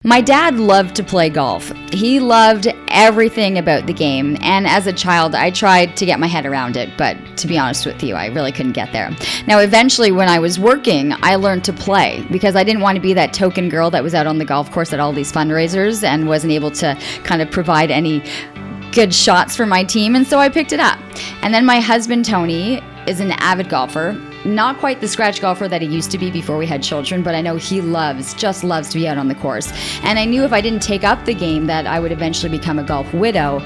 My dad loved to play golf. He loved everything about the game, and as a child, I tried to get my head around it, but to be honest with you, I really couldn't get there. Now, eventually, when I was working, I learned to play because I didn't want to be that token girl that was out on the golf course at all these fundraisers and wasn't able to kind of provide any good shots for my team, and so I picked it up. And then my husband, Tony, is an avid golfer. Not quite the scratch golfer that he used to be before we had children, but I know he just loves to be out on the course. And I knew if I didn't take up the game that I would eventually become a golf widow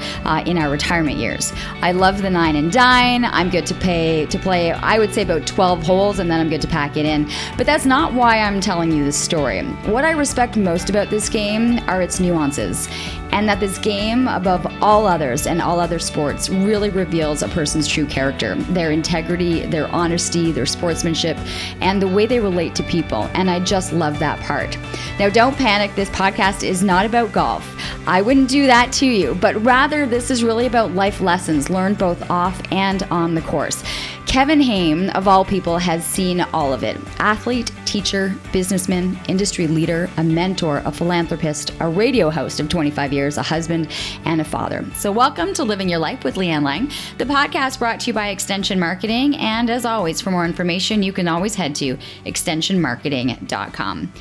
in our retirement years. I love the nine and dine. I'm good to play, I would say about 12 holes, and then I'm good to pack it in. But that's not why I'm telling you this story. What I respect most about this game are its nuances, and that this game, above all others and all other sports, really reveals a person's true character, their integrity, their honesty, their sportsmanship, and the way they relate to people. And I just love that part. Now, don't panic. This podcast is not about golf. I wouldn't do that to you, but rather this is really about life lessons learned both off and on the course. Kevin Haime, of all people, has seen all of it. Athlete, teacher, businessman, industry leader, a mentor, a philanthropist, a radio host of 25 years, a husband, and a father. So welcome to Living Your Life with Lianne Laing, the podcast brought to you by Extension Marketing. And as always, for more information, you can always head to extensionmarketing.com.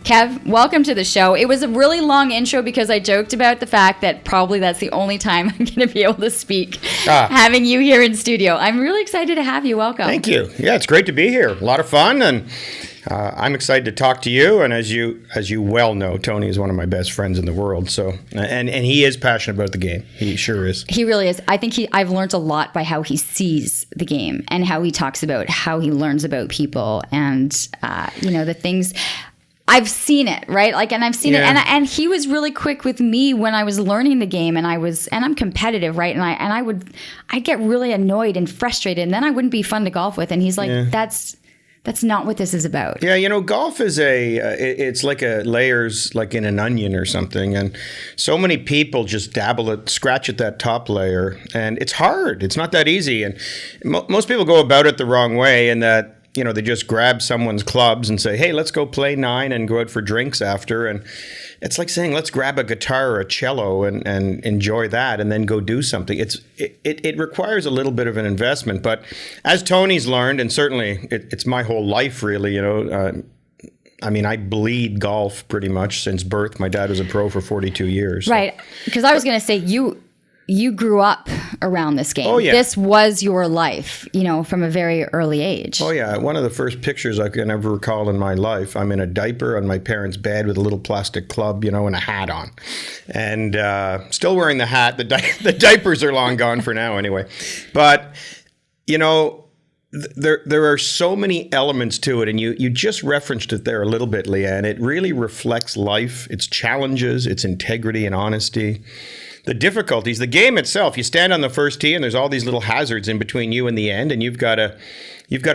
Kev, welcome to the show. It was a really long intro because I joked about the fact that probably that's the only time I'm going to be able to speak, having you here in studio. I'm really excited to have you. Welcome. Thank you. Yeah, it's great to be here. A lot of fun, and I'm excited to talk to you. And as you well know, Tony is one of my best friends in the world. So, and he is passionate about the game. He sure is. He really is. I think I've learned a lot by how he sees the game and how he talks about how he learns about people and the things. I've seen it, right? And I've seen it, and he was really quick with me when I was learning the game, and I'm competitive, right? And I'd get really annoyed and frustrated, and then I wouldn't be fun to golf with. And he's like, That's not what this is about. Yeah, golf is it's like layers, like in an onion or something, and so many people just scratch at that top layer, and it's hard. It's not that easy, and most people go about it the wrong way, in that they just grab someone's clubs and say, hey, let's go play nine and go out for drinks after. And it's like saying, let's grab a guitar or a cello and enjoy that and then go do something. It requires a little bit of an investment. But as Tony's learned, and certainly it's my whole life, really, I bleed golf pretty much since birth. My dad was a pro for 42 years. Right. Because I was going to say, you grew up around this game. Oh, yeah. This was your life, from a very early age. Oh, yeah. One of the first pictures I can ever recall in my life, I'm in a diaper on my parents' bed with a little plastic club, and a hat on. And still wearing the hat. The diapers are long gone for now anyway. But, there are so many elements to it, and you just referenced it there a little bit, Lianne. It really reflects life, its challenges, its integrity and honesty. The difficulties, the game itself, you stand on the first tee and there's all these little hazards in between you and the end, and you've got to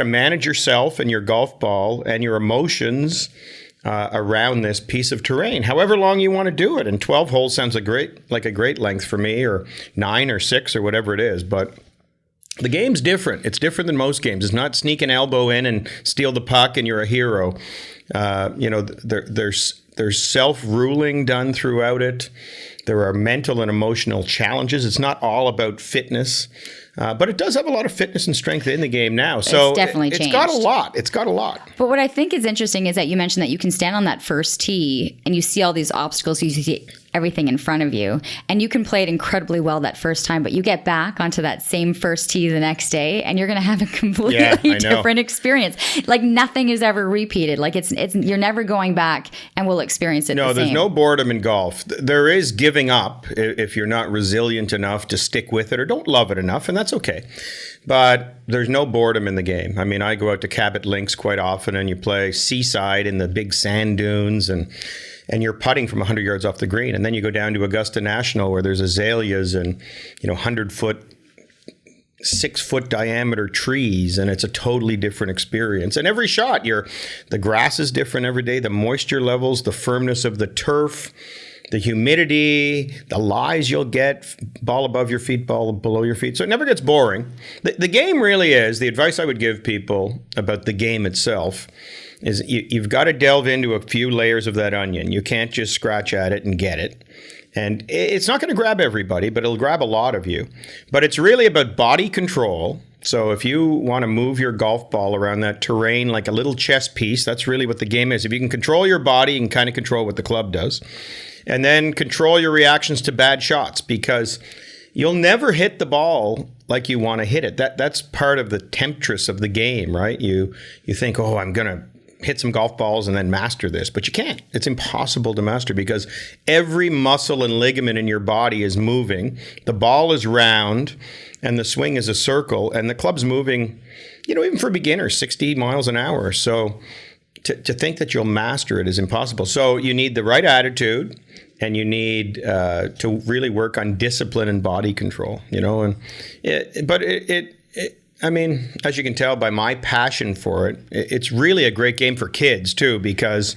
manage yourself and your golf ball and your emotions around this piece of terrain, however long you want to do it. And 12 holes sounds like a great length for me, or 9 or 6 or whatever it is. But the game's different. It's different than most games. It's not sneak an elbow in and steal the puck and you're a hero. There's self-ruling done throughout it. There are mental and emotional challenges. It's not all about fitness, but it does have a lot of fitness and strength in the game now. So it's definitely changed. It's got a lot. But what I think is interesting is that you mentioned that you can stand on that first tee and you see all these obstacles. You see everything in front of you, and you can play it incredibly well that first time, but you get back onto that same first tee the next day and you're going to have a completely different experience. Like nothing is ever repeated. Like it's you're never going back and we'll experience it the same. No, there's no boredom in golf. There is giving up if you're not resilient enough to stick with it or don't love it enough, and that's okay. But there's no boredom in the game. I go out to Cabot Links quite often, and you play seaside in the big sand dunes, and you're putting from 100 yards off the green. And then you go down to Augusta National where there's azaleas and 100-foot, 6-foot diameter trees, and it's a totally different experience. And every shot, the grass is different every day, the moisture levels, the firmness of the turf, the humidity, the lies you'll get, ball above your feet, ball below your feet. So it never gets boring. The game really is, the advice I would give people about the game itself is you've got to delve into a few layers of that onion. You can't just scratch at it and get it. And it's not going to grab everybody, but it'll grab a lot of you. But it's really about body control. So if you want to move your golf ball around that terrain like a little chess piece, that's really what the game is. If you can control your body, you can kind of control what the club does. And then control your reactions to bad shots, because you'll never hit the ball like you want to hit it. That's part of the temptress of the game, right? You think, oh, I'm going to hit some golf balls and then master this, but you can't. It's impossible to master because every muscle and ligament in your body is moving. The ball is round and the swing is a circle, and the club's moving, even for beginners, 60 miles an hour. So to think that you'll master it is impossible. So you need the right attitude, and you need to really work on discipline and body control, I mean, as you can tell by my passion for it, it's really a great game for kids too, because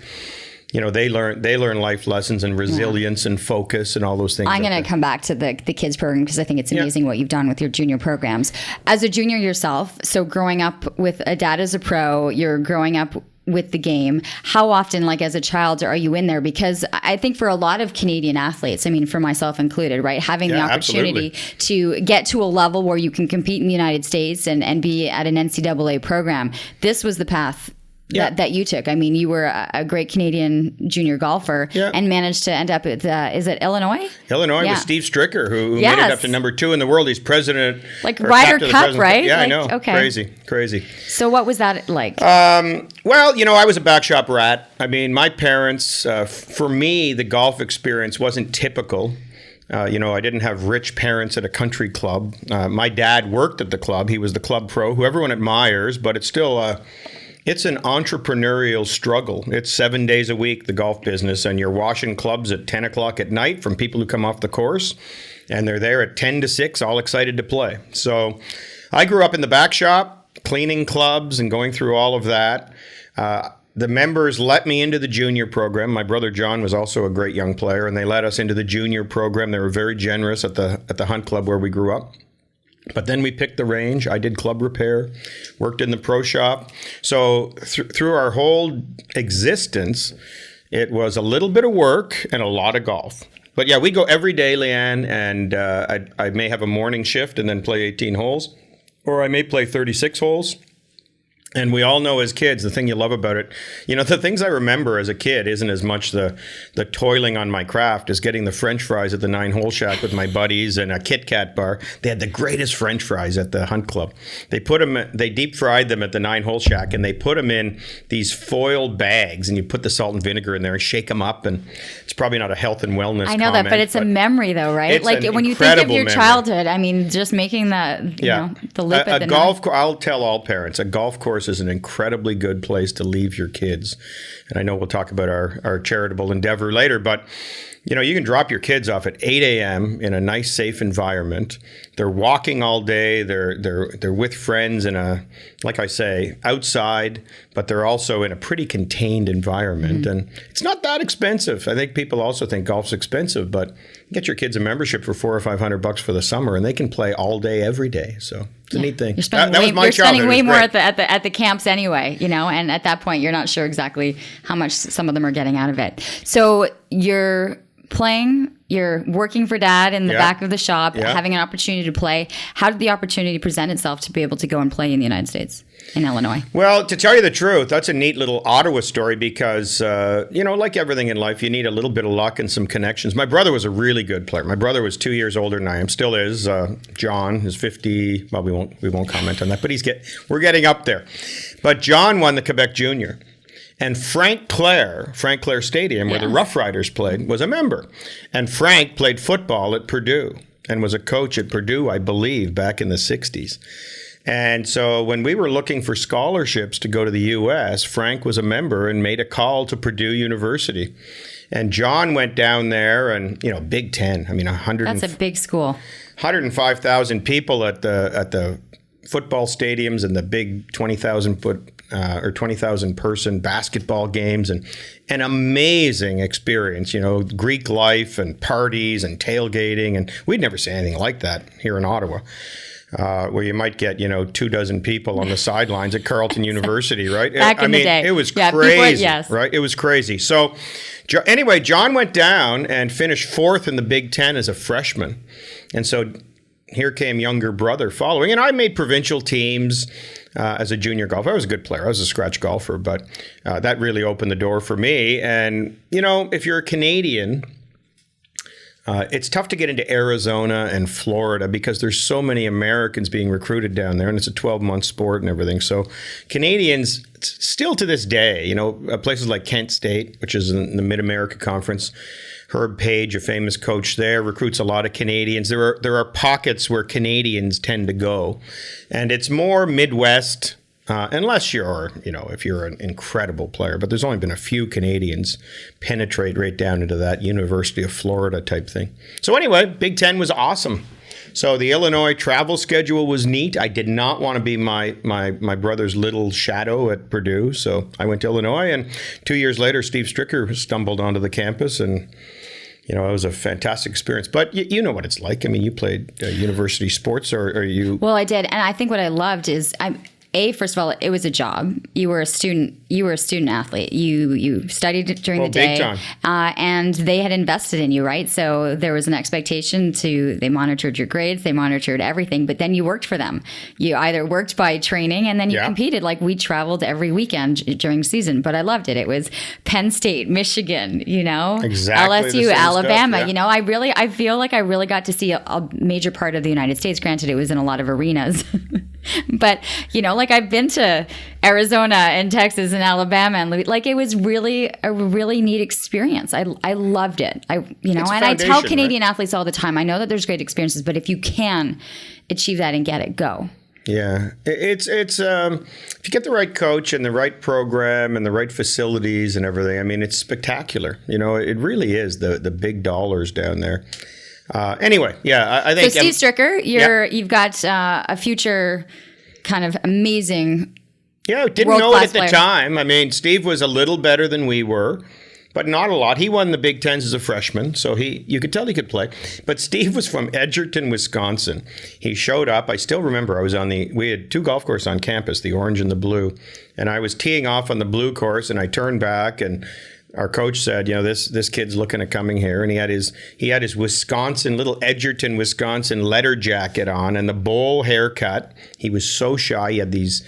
they learn life lessons and resilience and focus and all those things. I'm going to come back to the kids program because I think it's amazing what you've done with your junior programs. As a junior yourself, so growing up with a dad as a pro, you're growing up with the game. How often, like as a child, are you in there? Because I think for a lot of Canadian athletes, I mean, for myself included, right, having the opportunity to get to a level where you can compete in the United States and be at an NCAA program, this was the path that you took. I mean, you were a great Canadian junior golfer and managed to end up at, is it Illinois? Illinois with Steve Stricker, who made it up to number 2 in the world. He's president. Like Ryder Cup, right? Yeah, like, I know. Okay. Crazy. So what was that like? Well, I was a back shop rat. I mean, my parents, for me, the golf experience wasn't typical. I didn't have rich parents at a country club. My dad worked at the club. He was the club pro, who everyone admires, but it's still it's an entrepreneurial struggle. It's 7 days a week, the golf business, and you're washing clubs at 10 o'clock at night from people who come off the course, and they're there at 10 to 6, all excited to play. So I grew up in the back shop, cleaning clubs and going through all of that. The members let me into the junior program. My brother John was also a great young player, and they let us into the junior program. They were very generous at the Hunt Club where we grew up. But then we picked the range. I did club repair, worked in the pro shop. So through our whole existence, it was a little bit of work and a lot of golf. But yeah, we go every day, Lianne, and I may have a morning shift and then play 18 holes, or I may play 36 holes. And we all know as kids, the thing you love about it, the things I remember as a kid isn't as much the toiling on my craft as getting the French fries at the 9-hole shack with my buddies and a Kit Kat bar. They had the greatest French fries at the Hunt Club. They deep fried them at the 9-hole shack, and they put them in these foil bags, and you put the salt and vinegar in there and shake them up. And it's probably not a health and wellness I know comment, that, but it's a memory though, right? It's like when you think of your childhood, I mean, just making the loop at the golf. I'll tell all parents, a golf course is an incredibly good place to leave your kids. And I know we'll talk about our charitable endeavor later, but you can drop your kids off at 8 a.m. in a nice, safe environment. They're walking all day. They're with friends like I say, outside, but they're also in a pretty contained environment. And it's not that expensive. I think people also think golf's expensive, but get your kids a membership for $400 or $500 for the summer, and they can play all day, every day. So it's a neat thing. You're spending way more at the camps anyway, and at that point, you're not sure exactly how much some of them are getting out of it. So you're playing, you're working for dad in the back of the shop, having an opportunity to play. How did the opportunity present itself to be able to go and play in the United States, in Illinois? Well, to tell you the truth, that's a neat little Ottawa story because, like everything in life, you need a little bit of luck and some connections. My brother was a really good player. My brother was 2 years older than I am, still is. John is 50. Well, we won't comment on that, but we're getting up there. But John won the Quebec Junior. And Frank Clair Stadium, where the Rough Riders played, was a member. And Frank played football at Purdue and was a coach at Purdue, I believe, back in the 60s. And so when we were looking for scholarships to go to the U.S., Frank was a member and made a call to Purdue University. And John went down there and, Big Ten. I mean, that's a big school. 105,000 people at the football stadiums and the big 20,000 foot or 20,000 person basketball games, and an amazing experience, Greek life and parties and tailgating. And we'd never seen anything like that here in Ottawa. where you might get, 24 people on the sidelines at Carleton University, right? Back in the day. It was Yeah, crazy, yes. right? It was crazy. So anyway, John went down and finished 4th in the Big Ten as a freshman. And so here came younger brother following. And I made provincial teams as a junior golfer. I was a good player. I was a scratch golfer, but that really opened the door for me. And, if you're a Canadian, it's tough to get into Arizona and Florida because there's so many Americans being recruited down there, and it's a 12-month sport and everything. So Canadians, still to this day, places like Kent State, which is in the Mid-America Conference, Herb Page, a famous coach there, recruits a lot of Canadians. There are pockets where Canadians tend to go, and it's more Midwest. Unless you're, if you're an incredible player, but there's only been a few Canadians penetrate right down into that University of Florida type thing. So anyway, Big Ten was awesome. So the Illinois travel schedule was neat. I did not want to be my brother's little shadow at Purdue, so I went to Illinois. And 2 years later, Steve Stricker stumbled onto the campus, and it was a fantastic experience. But you know what it's like. I mean, you played university sports, or you? Well, I did, and I think what I loved is first of all, it was a job. You were a student. You were a student athlete. You studied during the day, big time. And they had invested in you, right? So there was an expectation they monitored your grades, they monitored everything. But then you worked for them. You either worked by training, and then you competed. Like we traveled every weekend during season. But I loved it. It was Penn State, Michigan, exactly LSU, Alabama. Stuff, yeah. I feel like I really got to see a major part of the United States. Granted, it was in a lot of arenas. But, I've been to Arizona and Texas and Alabama, and it was really a really neat experience. I loved it. And I tell Canadian athletes all the time, I know that there's great experiences, but if you can achieve that and get it, go. Yeah, it's if you get the right coach and the right program and the right facilities and everything, I mean, it's spectacular. It really is the big dollars down there. Anyway, I think. So Steve Stricker, you've got a future kind of amazing. Yeah, didn't know it at the time. I mean, Steve was a little better than we were, but not a lot. He won the Big Tens as a freshman, so you could tell he could play. But Steve was from Edgerton, Wisconsin. He showed up. I still remember we had 2 golf courses on campus, the orange and the blue, and I was teeing off on the blue course, and I turned back, and our coach said, this kid's looking at coming here, and he had his Wisconsin, little Edgerton, Wisconsin leather jacket on and the bowl haircut. He was so shy. He had these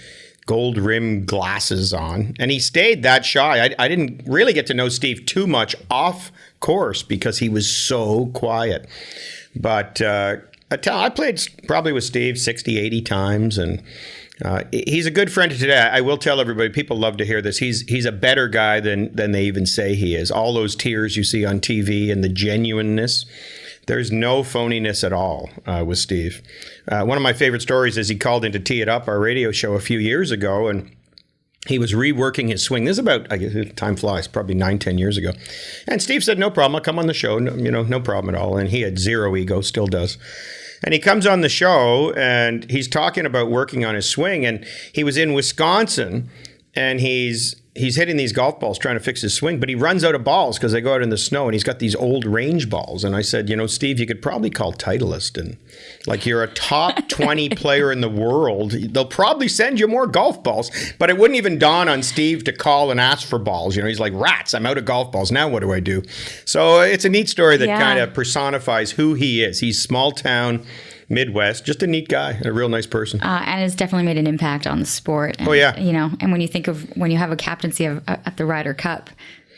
gold rim glasses on, and he stayed that shy. I didn't really get to know Steve too much off course because he was so quiet. But I played probably with Steve 60, 80 times, and he's a good friend to today. I will tell everybody, people love to hear this. He's a better guy than they even say he is. All those tears you see on TV and the genuineness, there's no phoniness at all with Steve. One of my favorite stories is he called in to Tee It Up, our radio show, a few years ago, and he was reworking his swing. This is about, I guess, time flies, probably 9-10 years ago. And Steve said, no problem, I'll come on the show. No problem at all. And he had zero ego, still does. And he comes on the show, and he's talking about working on his swing. And he was in Wisconsin, and he's hitting these golf balls trying to fix his swing, but he runs out of balls because they go out in the snow, and he's got these old range balls. And I said, Steve, you could probably call Titleist, and you're a top 20 player in the world. They'll probably send you more golf balls, but it wouldn't even dawn on Steve to call and ask for balls. He's like, rats, I'm out of golf balls. Now what do I do? So it's a neat story that kind of personifies who he is. He's small town, Midwest, just a neat guy, a real nice person. And has definitely made an impact on the sport. And, and when you think of when you have a captaincy at the Ryder Cup,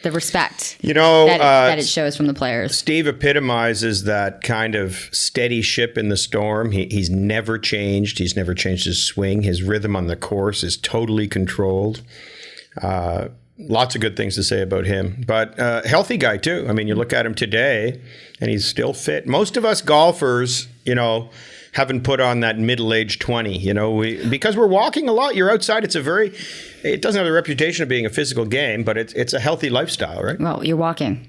the respect that it shows from the players. Steve epitomizes that kind of steady ship in the storm. He's never changed. He's never changed his swing. His rhythm on the course is totally controlled. Lots of good things to say about him, but healthy guy too. I mean, you look at him today and he's still fit. Most of us golfers, haven't put on that middle-aged 20, because we're walking a lot. You're outside. It doesn't have the reputation of being a physical game, but it's a healthy lifestyle, right? Well, you're walking.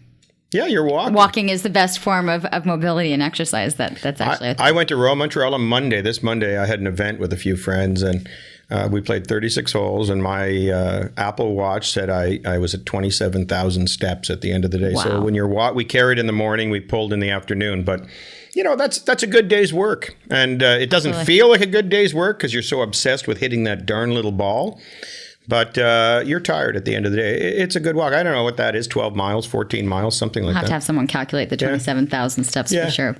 Yeah, you're walking. Walking is the best form of mobility and exercise. That's actually. I went to Royal Montreal on Monday. This Monday, I had an event with a few friends, and We played 36 holes, and my Apple Watch said I was at 27,000 steps at the end of the day. Wow. So when we carried in the morning, we pulled in the afternoon. But, that's a good day's work. And it doesn't feel like a good day's work because you're so obsessed with hitting that darn little ball. But you're tired at the end of the day. It's a good walk. I don't know what that is, 12 miles, 14 miles, something like that. I'll have to have someone calculate the 27,000 steps for sure.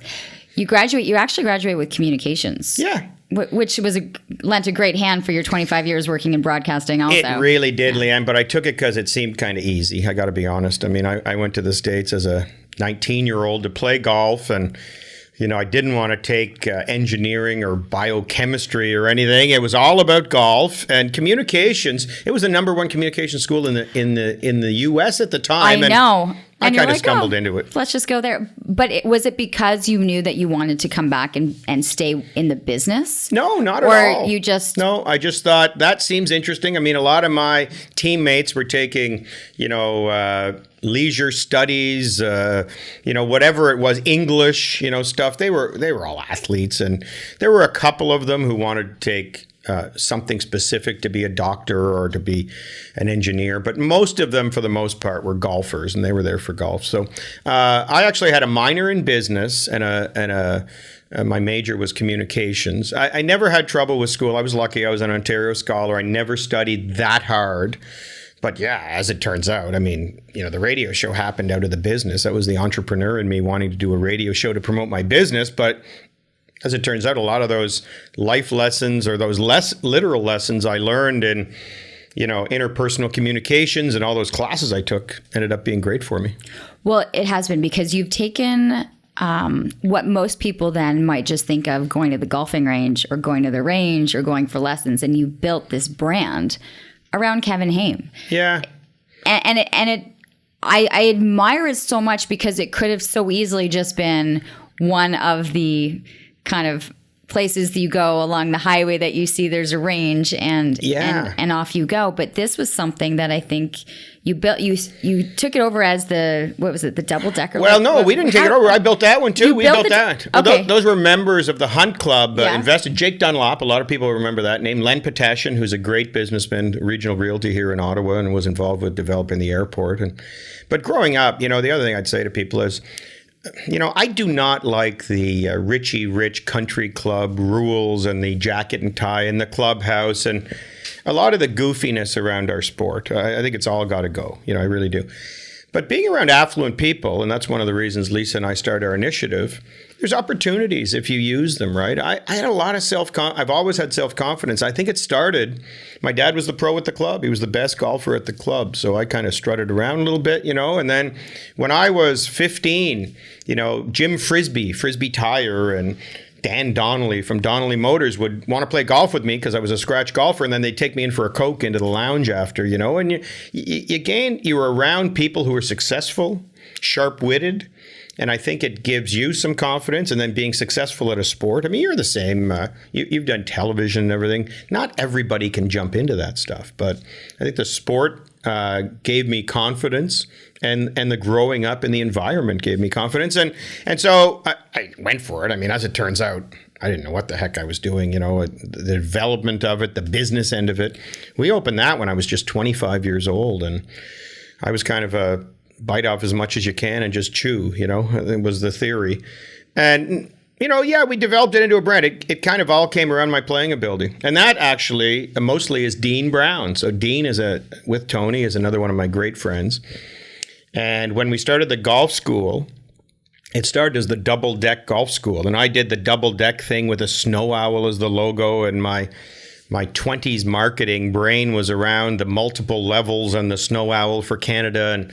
You actually graduate with communications. Yeah. Which lent a great hand for your 25 years working in broadcasting also. It really did, Lianne, but I took it because it seemed kind of easy. I got to be honest. I mean, I went to the States as a 19-year-old to play golf, and I didn't want to take engineering or biochemistry or anything. It was all about golf and communications. It was the number one communication school in the U.S. at the time. I know. I kind of stumbled into it. Let's just go there. But was it because you knew that you wanted to come back and stay in the business? No, not at all. Or you just... No, I just thought that seems interesting. I mean, a lot of my teammates were taking, leisure studies, whatever it was, English, stuff. They were all athletes, and there were a couple of them who wanted to take something specific to be a doctor or to be an engineer, but most of them, for the most part, were golfers, and they were there for golf. So I actually had a minor in business, and my major was communications. I never had trouble with school. I was lucky. I was an Ontario scholar. I never studied that hard. But yeah, as it turns out, I mean, the radio show happened out of the business. That was the entrepreneur in me wanting to do a radio show to promote my business. But as it turns out, a lot of those life lessons or those less literal lessons I learned in, interpersonal communications and all those classes I took ended up being great for me. Well, it has been, because you've taken what most people then might just think of going to the golfing range or going to the range or going for lessons, and you built this brand around Kevin Haime. Yeah. I admire it so much, because it could have so easily just been one of the kind of places that you go along the highway that you see there's a range and off you go. But this was something that I think you built. You took it over as the double decker? Well, no, we didn't take it over. I built that one too. We built that. Okay. Those were members of the Hunt Club invested. Jake Dunlop, a lot of people remember that name. Len Potashin, who's a great businessman, regional realty here in Ottawa, and was involved with developing the airport. But growing up, the other thing I'd say to people is, I do not like the Richie Rich country club rules and the jacket and tie in the clubhouse and a lot of the goofiness around our sport. I think it's all got to go. I really do. But being around affluent people, and that's one of the reasons Lisa and I started our initiative, there's opportunities if you use them, right? I had a lot of I've always had self-confidence. I think it started, my dad was the pro at the club. He was the best golfer at the club. So I kind of strutted around a little bit, and then when I was 15, Jim Frisbee Tire, and Dan Donnelly from Donnelly Motors would want to play golf with me because I was a scratch golfer, and then they'd take me in for a Coke into the lounge after, and you were around people who were successful, sharp-witted, and I think it gives you some confidence. And then being successful at a sport, I mean, you're the same. You've done television and everything. Not everybody can jump into that stuff, but I think the sport gave me confidence, and the growing up in the environment gave me confidence. And so I went for it. I mean, as it turns out, I didn't know what the heck I was doing, the development of it, the business end of it. We opened that when I was just 25 years old, and I was kind of a bite off as much as you can and just chew, it was the theory. And, we developed it into a brand. It kind of all came around my playing ability. And that actually mostly is Dean Brown. So Dean with Tony is another one of my great friends. And when we started the golf school, it started as the Double Deck Golf School. And I did the Double Deck thing with a snow owl as the logo, and my 20s marketing brain was around the multiple levels and the snow owl for Canada.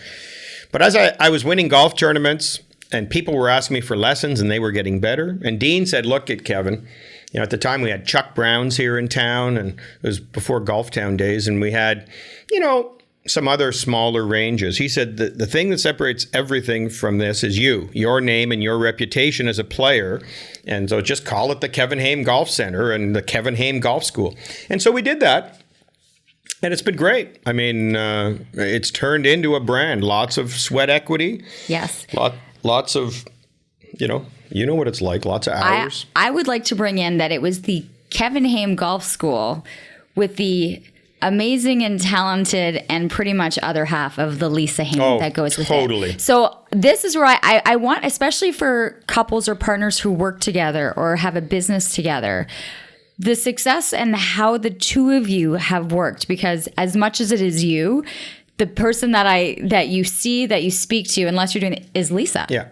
But as I was winning golf tournaments, and people were asking me for lessons, and they were getting better. And Dean said, look at Kevin, at the time we had Chuck Brown's here in town, and it was before Golf Town days, and we had, some other smaller ranges. He said, the thing that separates everything from this is your name and your reputation as a player. And so just call it the Kevin Haime Golf Center and the Kevin Haime Golf School. And so we did that. And it's been great. I mean, it's turned into a brand. Lots of sweat equity. Yes. Lots of, you know what it's like. Lots of hours. I would like to bring in that it was the Kevin Haime Golf School with the amazing and talented and pretty much other half of the Lisa Haime that goes with it. So this is where I want, especially for couples or partners who work together or have a business together, the success and how the two of you have worked, because as much as it is you, the person that you see, that you speak to, unless you're doing it, is Lisa. Yeah.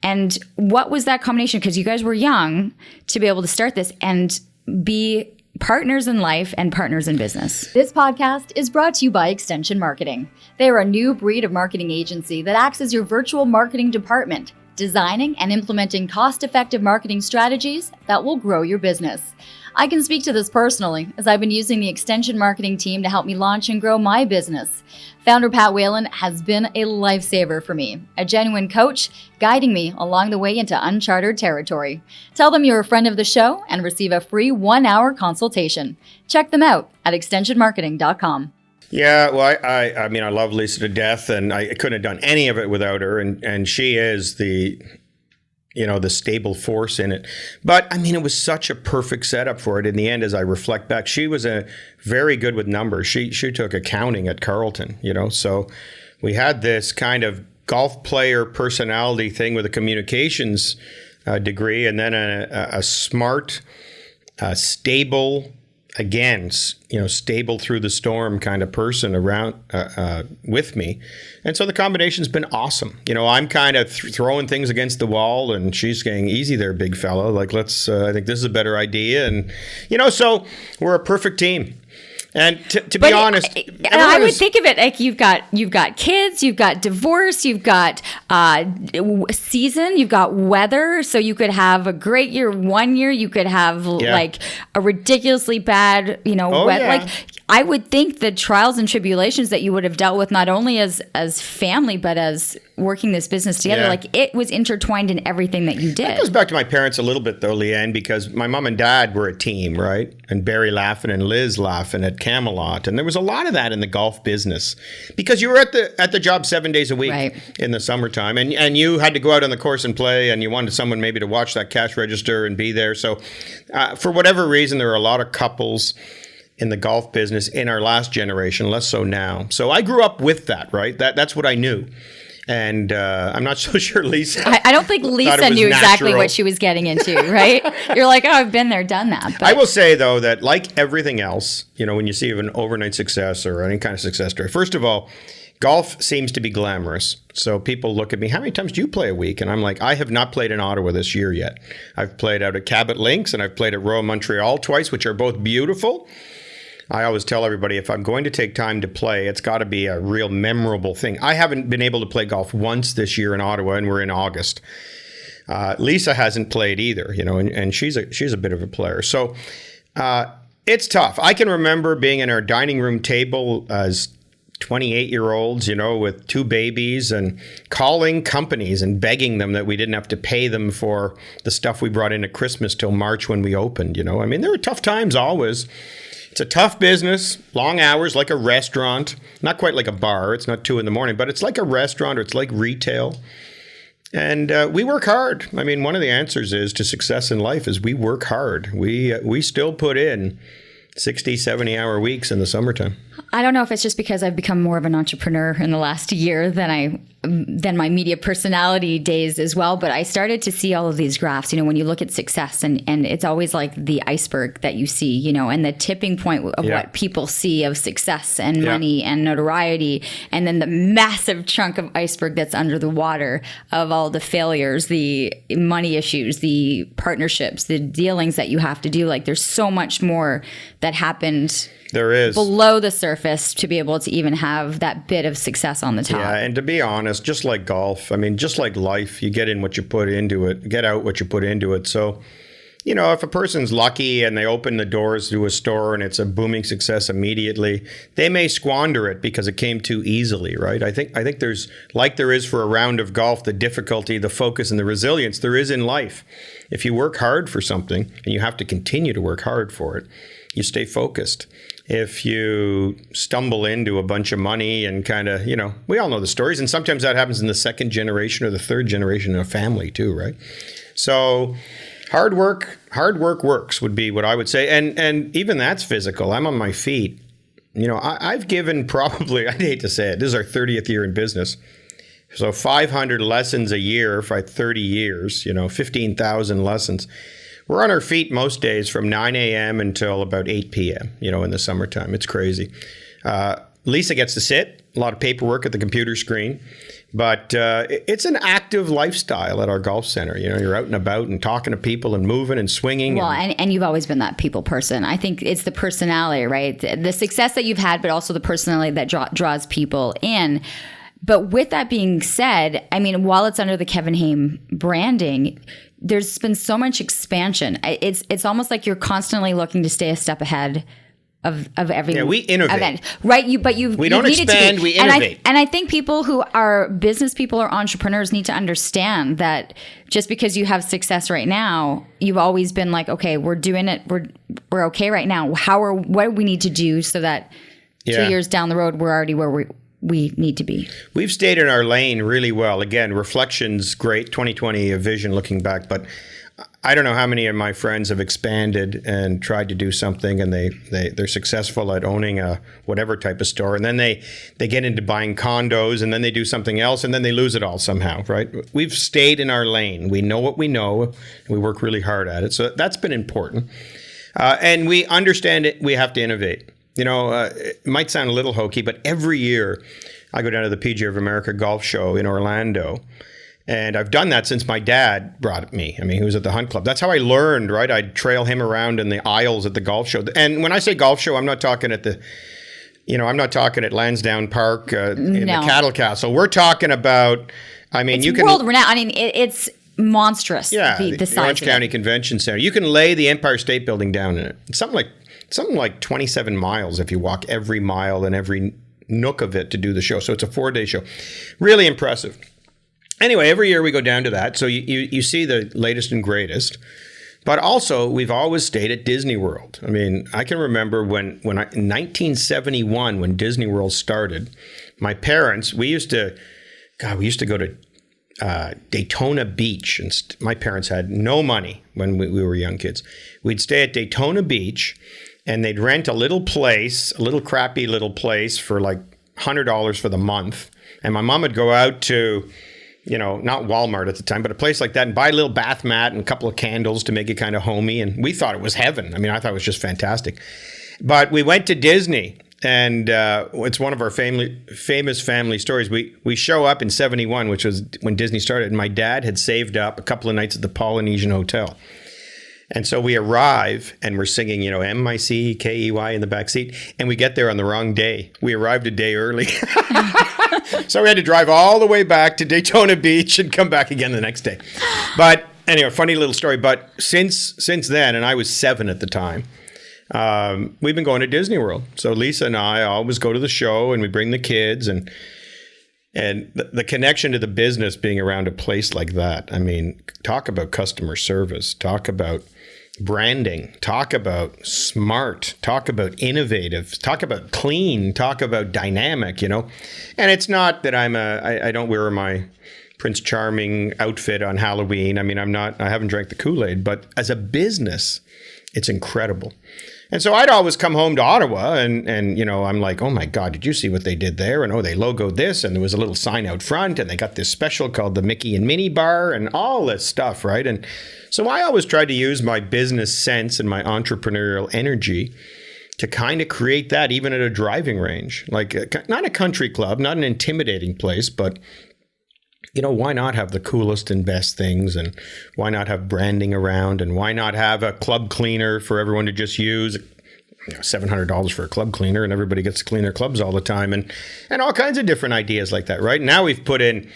And what was that combination? Because you guys were young to be able to start this and be partners in life and partners in business. This podcast is brought to you by Extension Marketing. They are a new breed of marketing agency that acts as your virtual marketing department, designing and implementing cost-effective marketing strategies that will grow your business. I can speak to this personally, as I've been using the Extension Marketing team to help me launch and grow my business. Founder Pat Whalen has been a lifesaver for me, a genuine coach guiding me along the way into uncharted territory. Tell them you're a friend of the show and receive a free 1-hour consultation. Check them out at extensionmarketing.com. Yeah, well, I mean, I love Lisa to death, and I couldn't have done any of it without her, and she is the stable force in it. But I mean, it was such a perfect setup for it. In the end, as I reflect back, she was very good with numbers. She took accounting at Carleton, so we had this kind of golf player personality thing with a communications degree, and then a smart, stable, again, stable through the storm kind of person around with me. And so the combination's been awesome. I'm kind of throwing things against the wall, and she's saying, easy there, big fella. Like, I think this is a better idea. And, so we're a perfect team. And to be honest, I would think of it like you've got kids, you've got divorce, you've got season, you've got weather. So you could have a great year one year, you could have like a ridiculously bad, weather. Like I would think the trials and tribulations that you would have dealt with not only as family but as working this business together, like it was intertwined in everything that you did. That goes back to my parents a little bit though, Lianne, because my mom and dad were a team, right? And Barry Laffin and Liz Laffin at Camelot, and there was a lot of that in the golf business because you were at the job 7 days a week in the summertime, and you had to go out on the course and play, and you wanted someone maybe to watch that cash register and be there. So for whatever reason, there are a lot of couples in the golf business in our last generation, less so now. So I grew up with that, right? That's what I knew. And I'm not so sure Lisa. I don't think Lisa knew exactly what she was getting into, right? You're like, oh, I've been there, done that. But I will say, though, that like everything else, when you see an overnight success or any kind of success story, first of all, golf seems to be glamorous. So people look at me, how many times do you play a week? And I'm like, I have not played in Ottawa this year yet. I've played out at Cabot Links and I've played at Royal Montreal twice, which are both beautiful. I always tell everybody, if I'm going to take time to play, it's got to be a real memorable thing. I haven't been able to play golf once this year in Ottawa, and we're in August. Lisa hasn't played either, and she's a bit of a player. So it's tough. I can remember being in our dining room table as 28-year-olds, with 2 babies, and calling companies and begging them that we didn't have to pay them for the stuff we brought in at Christmas till March when we opened. I mean, there were tough times always. It's a tough business, long hours, like a restaurant, not quite like a bar. It's not 2 a.m, but it's like a restaurant or it's like retail. And we work hard. I mean, one of the answers to success in life is we work hard. We still put in 60, 70-hour weeks in the summertime. I don't know if it's just because I've become more of an entrepreneur in the last year than my media personality days as well. But I started to see all of these graphs, when you look at success and it's always like the iceberg that you see, and the tipping point of what people see of success and money and notoriety. And then the massive chunk of iceberg that's under the water of all the failures, the money issues, the partnerships, the dealings that you have to do. Like there's so much more that happened. There is. Below the surface to be able to even have that bit of success on the top. Yeah, and to be honest, just like golf, I mean, just like life, you get in what you put into it, get out what you put into it. So, if a person's lucky and they open the doors to a store and it's a booming success immediately, they may squander it because it came too easily, right? I think there's, like there is for a round of golf, the difficulty, the focus, and the resilience there is in life. If you work hard for something, and you have to continue to work hard for it, you stay focused. If you stumble into a bunch of money and kind of, we all know the stories. And sometimes that happens in the second generation or the third generation in a family too, right? So Hard work works would be what I would say. And even that's physical. I'm on my feet. You know, I've given probably, I'd hate to say it, this is our 30th year in business. So 500 lessons a year for 30 years, 15,000 lessons. We're on our feet most days from 9 a.m. until about 8 p.m., in the summertime. It's crazy. Lisa gets to sit, a lot of paperwork at the computer screen. But it's an active lifestyle at our golf center. You're out and about and talking to people and moving and swinging. Well, and you've always been that people person. I think it's the personality, right? The success that you've had, but also the personality that draws people in. But with that being said, I mean, while it's under the Kevin Haime branding, there's been so much expansion. It's almost like you're constantly looking to stay a step ahead of every we innovate event, right? We don't expand, we innovate. And I think people who are business people or entrepreneurs need to understand that just because you have success right now, you've always been like, okay, we're doing it, we're okay right now. What do we need to do so that 2 years down the road we're already where we need to be? We've stayed in our lane really well. Again, reflection's great, 2020 vision looking back, but I don't know how many of my friends have expanded and tried to do something, and they're successful at owning a whatever type of store, and then they get into buying condos, and then they do something else, and then they lose it all somehow, right? We've stayed in our lane. We know what we know, and we work really hard at it. So that's been important. And we understand it. We have to innovate. It might sound a little hokey, but every year I go down to the PGA of America Golf Show in Orlando. And I've done that since my dad brought me. I mean, he was at the Hunt Club. That's how I learned, right? I'd trail him around in the aisles at the golf show. And when I say golf show, I'm not talking at I'm not talking at Lansdowne Park in the Cattle Castle. We're talking about, you can... world renowned. I mean, it's monstrous. Yeah, the size Orange of County it. Convention Center. You can lay the Empire State Building down in it. It's something like 27 miles if you walk every mile and every nook of it to do the show. So it's a 4-day show. Really impressive. Anyway, every year we go down to that. So you see the latest and greatest. But also, we've always stayed at Disney World. I mean, I can remember in 1971, when Disney World started, my parents, we used to go to Daytona Beach. And my parents had no money when we were young kids. We'd stay at Daytona Beach, and they'd rent a little crappy little place for like $100 for the month. And my mom would go out to... not Walmart at the time, but a place like that, and buy a little bath mat and a couple of candles to make it kind of homey. And we thought it was heaven. I mean, I thought it was just fantastic. But we went to Disney, and it's one of our famous family stories. We show up in 71, which was when Disney started, and my dad had saved up a couple of nights at the Polynesian Hotel. And so we arrive, and we're singing, M-I-C-K-E-Y in the back seat, and we get there on the wrong day. We arrived a day early. So we had to drive all the way back to Daytona Beach and come back again the next day. But anyway, funny little story. But since then, and I was 7 at the time, we've been going to Disney World. So Lisa and I always go to the show, and we bring the kids, and the connection to the business being around a place like that. I mean, talk about customer service, talk about branding, talk about smart, talk about innovative, talk about clean, talk about dynamic, And it's not that I don't wear my Prince Charming outfit on Halloween. I mean, I haven't drank the Kool-Aid, but as a business, it's incredible. And so I'd always come home to Ottawa and I'm like, oh my God, did you see what they did there? And they logoed this, and there was a little sign out front, and they got this special called the Mickey and Minnie Bar and all this stuff, right? And so I always tried to use my business sense and my entrepreneurial energy to kind of create that even at a driving range, like not a country club, not an intimidating place, but why not have the coolest and best things, and why not have branding around, and why not have a club cleaner for everyone to just use, $700 for a club cleaner, and everybody gets to clean their clubs all the time, and all kinds of different ideas like that, right? Now we've put in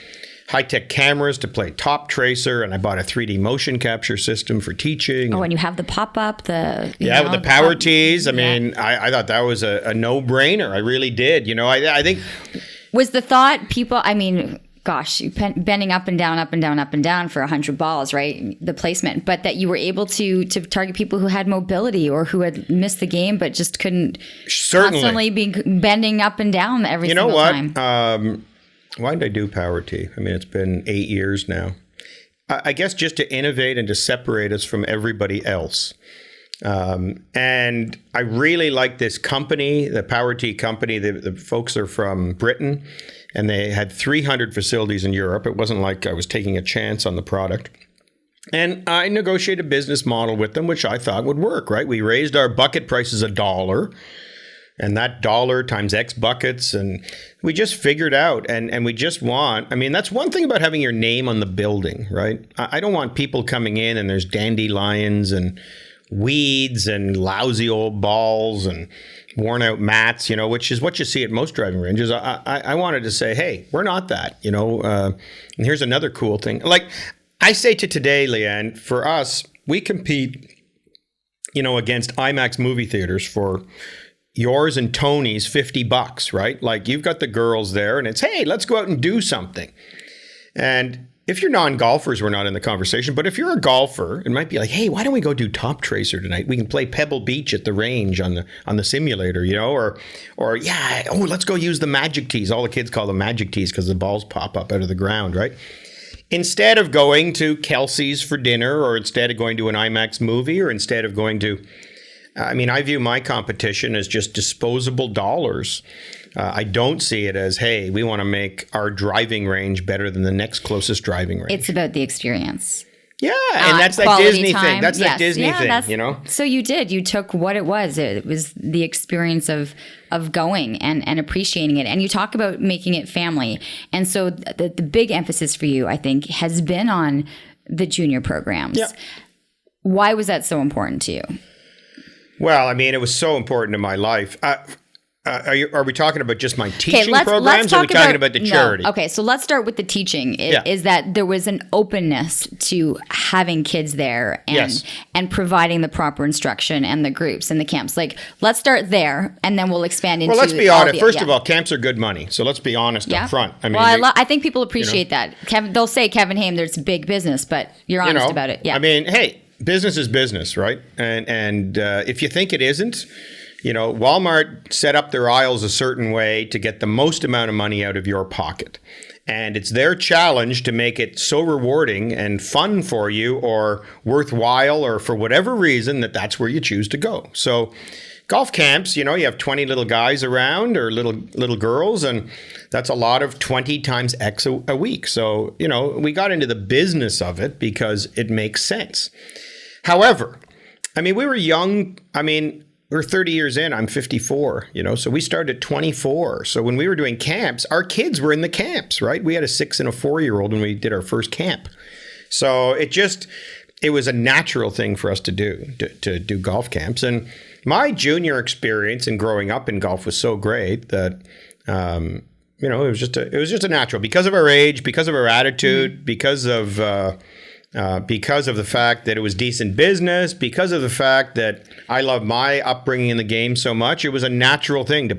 high-tech cameras to play top tracer, and I bought a 3D motion capture system for teaching. Oh, and you have the pop-up, with the power tees. I mean, I thought that was a no-brainer. I really did. I think... Was the thought people, gosh, bending up and down, up and down, up and down for 100 balls, right? The placement, but that you were able to target people who had mobility or who had missed the game, but just couldn't constantly be bending up and down every single time. Why did I do power tee? I mean, it's been 8 years now. I guess just to innovate and to separate us from everybody else. And I really like this company, the Power Tea company. The folks are from Britain, and they had 300 facilities in Europe. It wasn't like I was taking a chance on the product. And I negotiated a business model with them, which I thought would work, right? We raised our bucket prices $1, and that $1 times X buckets, and we just figured out, and we just want, I mean, that's one thing about having your name on the building, right? I don't want people coming in and there's dandelions and weeds and lousy old balls and worn out mats, you know, which is what you see at most driving ranges. I wanted to say, hey, we're not that, you know, and here's another cool thing. Like I say to today, Lianne, for us, we compete, you know, against IMAX movie theaters for yours and Tony's $50, right? Like you've got the girls there and it's, hey, let's go out and do something. And if you're non-golfers, we're not in the conversation, but if you're a golfer, it might be like, hey, why don't we go do Top Tracer tonight? We can play Pebble Beach at the range on the simulator, you know, or yeah, oh, let's go use the magic tees. All the kids call them magic tees because the balls pop up out of the ground, right? Instead of going to Kelsey's for dinner, or instead of going to an IMAX movie, or instead of going to, I mean, I view my competition as just disposable dollars. I don't see it as, hey, we want to make our driving range better than the next closest driving range. It's about the experience. Yeah, and that's that Disney thing. That's that Disney thing, you know? So you did. You took what it was. It was the experience of going and appreciating it. And you talk about making it family. And so the big emphasis for you, I think, has been on the junior programs. Yeah. Why was that so important to you? Well, I mean, it was so important to my life. Are we talking about just my teaching programs, or are we talking about the charity? No. Okay, so let's start with the teaching. Is that there was an openness to having kids there and providing the proper instruction and the groups and the camps. Like, let's start there, and then we'll expand into. Well, let's be honest. First of all, camps are good money, so let's be honest up front. I mean, I think people appreciate that. They'll say Kevin Haime, there's big business, but you're honest about it. Yeah. I mean, hey, business is business, right? And if you think it isn't. You know, Walmart set up their aisles a certain way to get the most amount of money out of your pocket. And it's their challenge to make it so rewarding and fun for you, or worthwhile, or for whatever reason that's where you choose to go. So golf camps, you know, you have 20 little guys around, or little girls, and that's a lot of 20 times X a week. So, you know, we got into the business of it because it makes sense. However, I mean, we were young. I mean, we're 30 years in, I'm 54, you know, so we started at 24. So when we were doing camps, our kids were in the camps, right? We had a 6 and a 4-year-old when we did our first camp. So it was a natural thing for us to do golf camps. And my junior experience in growing up in golf was so great that, you know, it was just a natural, because of our age, because of our attitude, because of the fact that it was decent business, because of the fact that I love my upbringing in the game so much. It was a natural thing to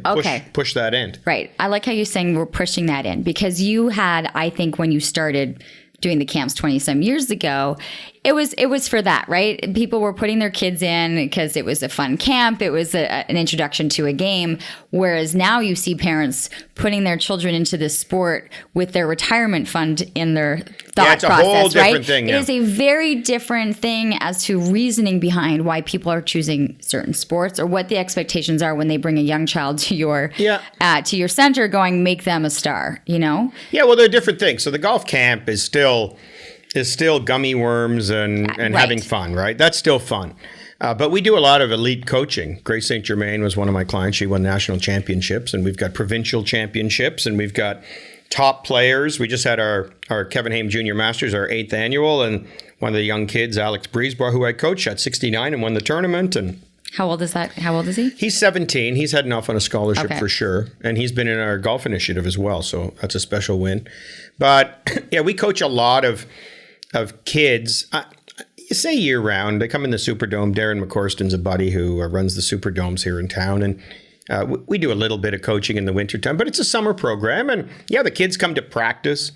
push that in. Right. I like how you're saying we're pushing that in, because you had, I think, when you started doing the camps 20 some years ago, it was for that, right? People were putting their kids in because it was a fun camp. It was an introduction to a game. Whereas now you see parents putting their children into this sport with their retirement fund in their thought process, right? It's a whole different thing. It is a very different thing as to reasoning behind why people are choosing certain sports, or what the expectations are when they bring a young child to your center, going, make them a star, you know? Yeah, well, they're different things. So the golf camp is still gummy worms and having fun, right? That's still fun. But we do a lot of elite coaching. Grace St. Germain was one of my clients. She won national championships, and we've got provincial championships, and we've got top players. We just had our Kevin Haime Junior Masters, our 8th annual, and one of the young kids, Alex Breesbar, who I coached, at 69 and won the tournament. And how old is that? How old is he? He's 17. He's heading off on a scholarship for sure. And he's been in our golf initiative as well. So that's a special win. But yeah, we coach a lot of kids. You say year round. They come in the Superdome. Darren McCorston's a buddy who runs the Superdomes here in town. And we do a little bit of coaching in the wintertime, but it's a summer program. And yeah, the kids come to practice,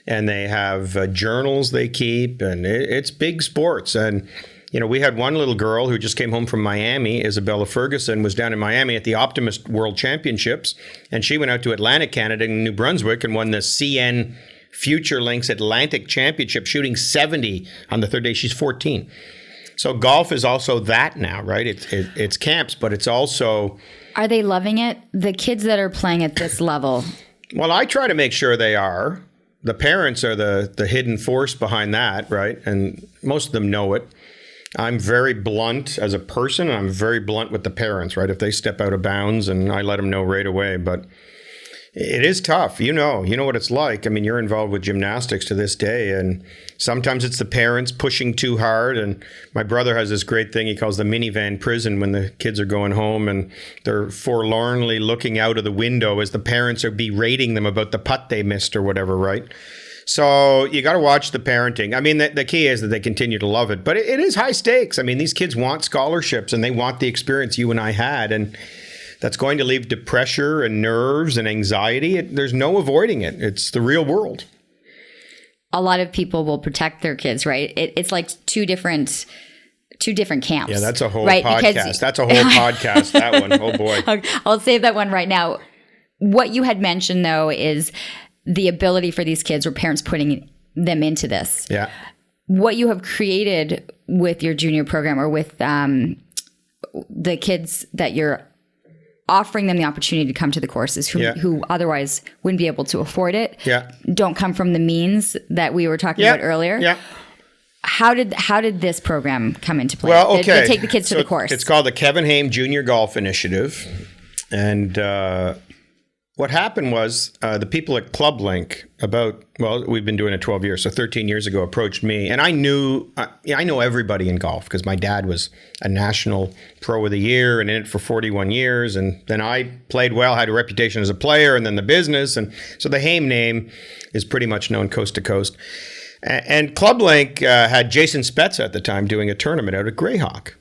and they have journals they keep, and it's big sports. And you know, we had one little girl who just came home from Miami. Isabella Ferguson was down in Miami at the Optimist World Championships, and she went out to Atlantic Canada in New Brunswick and won the CN Future Links Atlantic Championship, shooting 70 on the third day. She's 14. So golf is also that now, right? It's camps, but it's also... Are they loving it? The kids that are playing at this level? Well, I try to make sure they are. The parents are the hidden force behind that, right? And most of them know it. I'm very blunt as a person, and I'm very blunt with the parents, right? If they step out of bounds, and I let them know right away. But it is tough. You know what it's like. I mean, you're involved with gymnastics to this day, and sometimes it's the parents pushing too hard. And my brother has this great thing he calls the minivan prison, when the kids are going home and they're forlornly looking out of the window as the parents are berating them about the putt they missed or whatever, right? So you got to watch the parenting. I mean, the key is that they continue to love it, but it is high stakes. I mean, these kids want scholarships and they want the experience you and I had, and that's going to lead to pressure and nerves and anxiety. There's no avoiding it. It's the real world. A lot of people will protect their kids, right? It's like two different camps. Yeah, that's a whole right? podcast. Because that's a whole podcast, that one. Oh, boy. I'll save that one right now. What you had mentioned, though, is the ability for these kids or parents putting them into this. Yeah. What you have created with your junior program, or with the kids that you're offering them the opportunity to come to the courses who otherwise wouldn't be able to afford it, don't come from the means that we were talking about earlier. Yeah. How did this program come into play? Well, okay. They take the kids to the course. It's called the Kevin Haime Junior Golf Initiative. And what happened was the people at Club Link we've been doing it 12 years, so 13 years ago, approached me. And I know everybody in golf because my dad was a national pro of the year and in it for 41 years. And then I played well, had a reputation as a player, and then the business. And so the Haime name is pretty much known coast to coast. And Club Link had Jason Spezza at the time doing a tournament out at Greyhawk.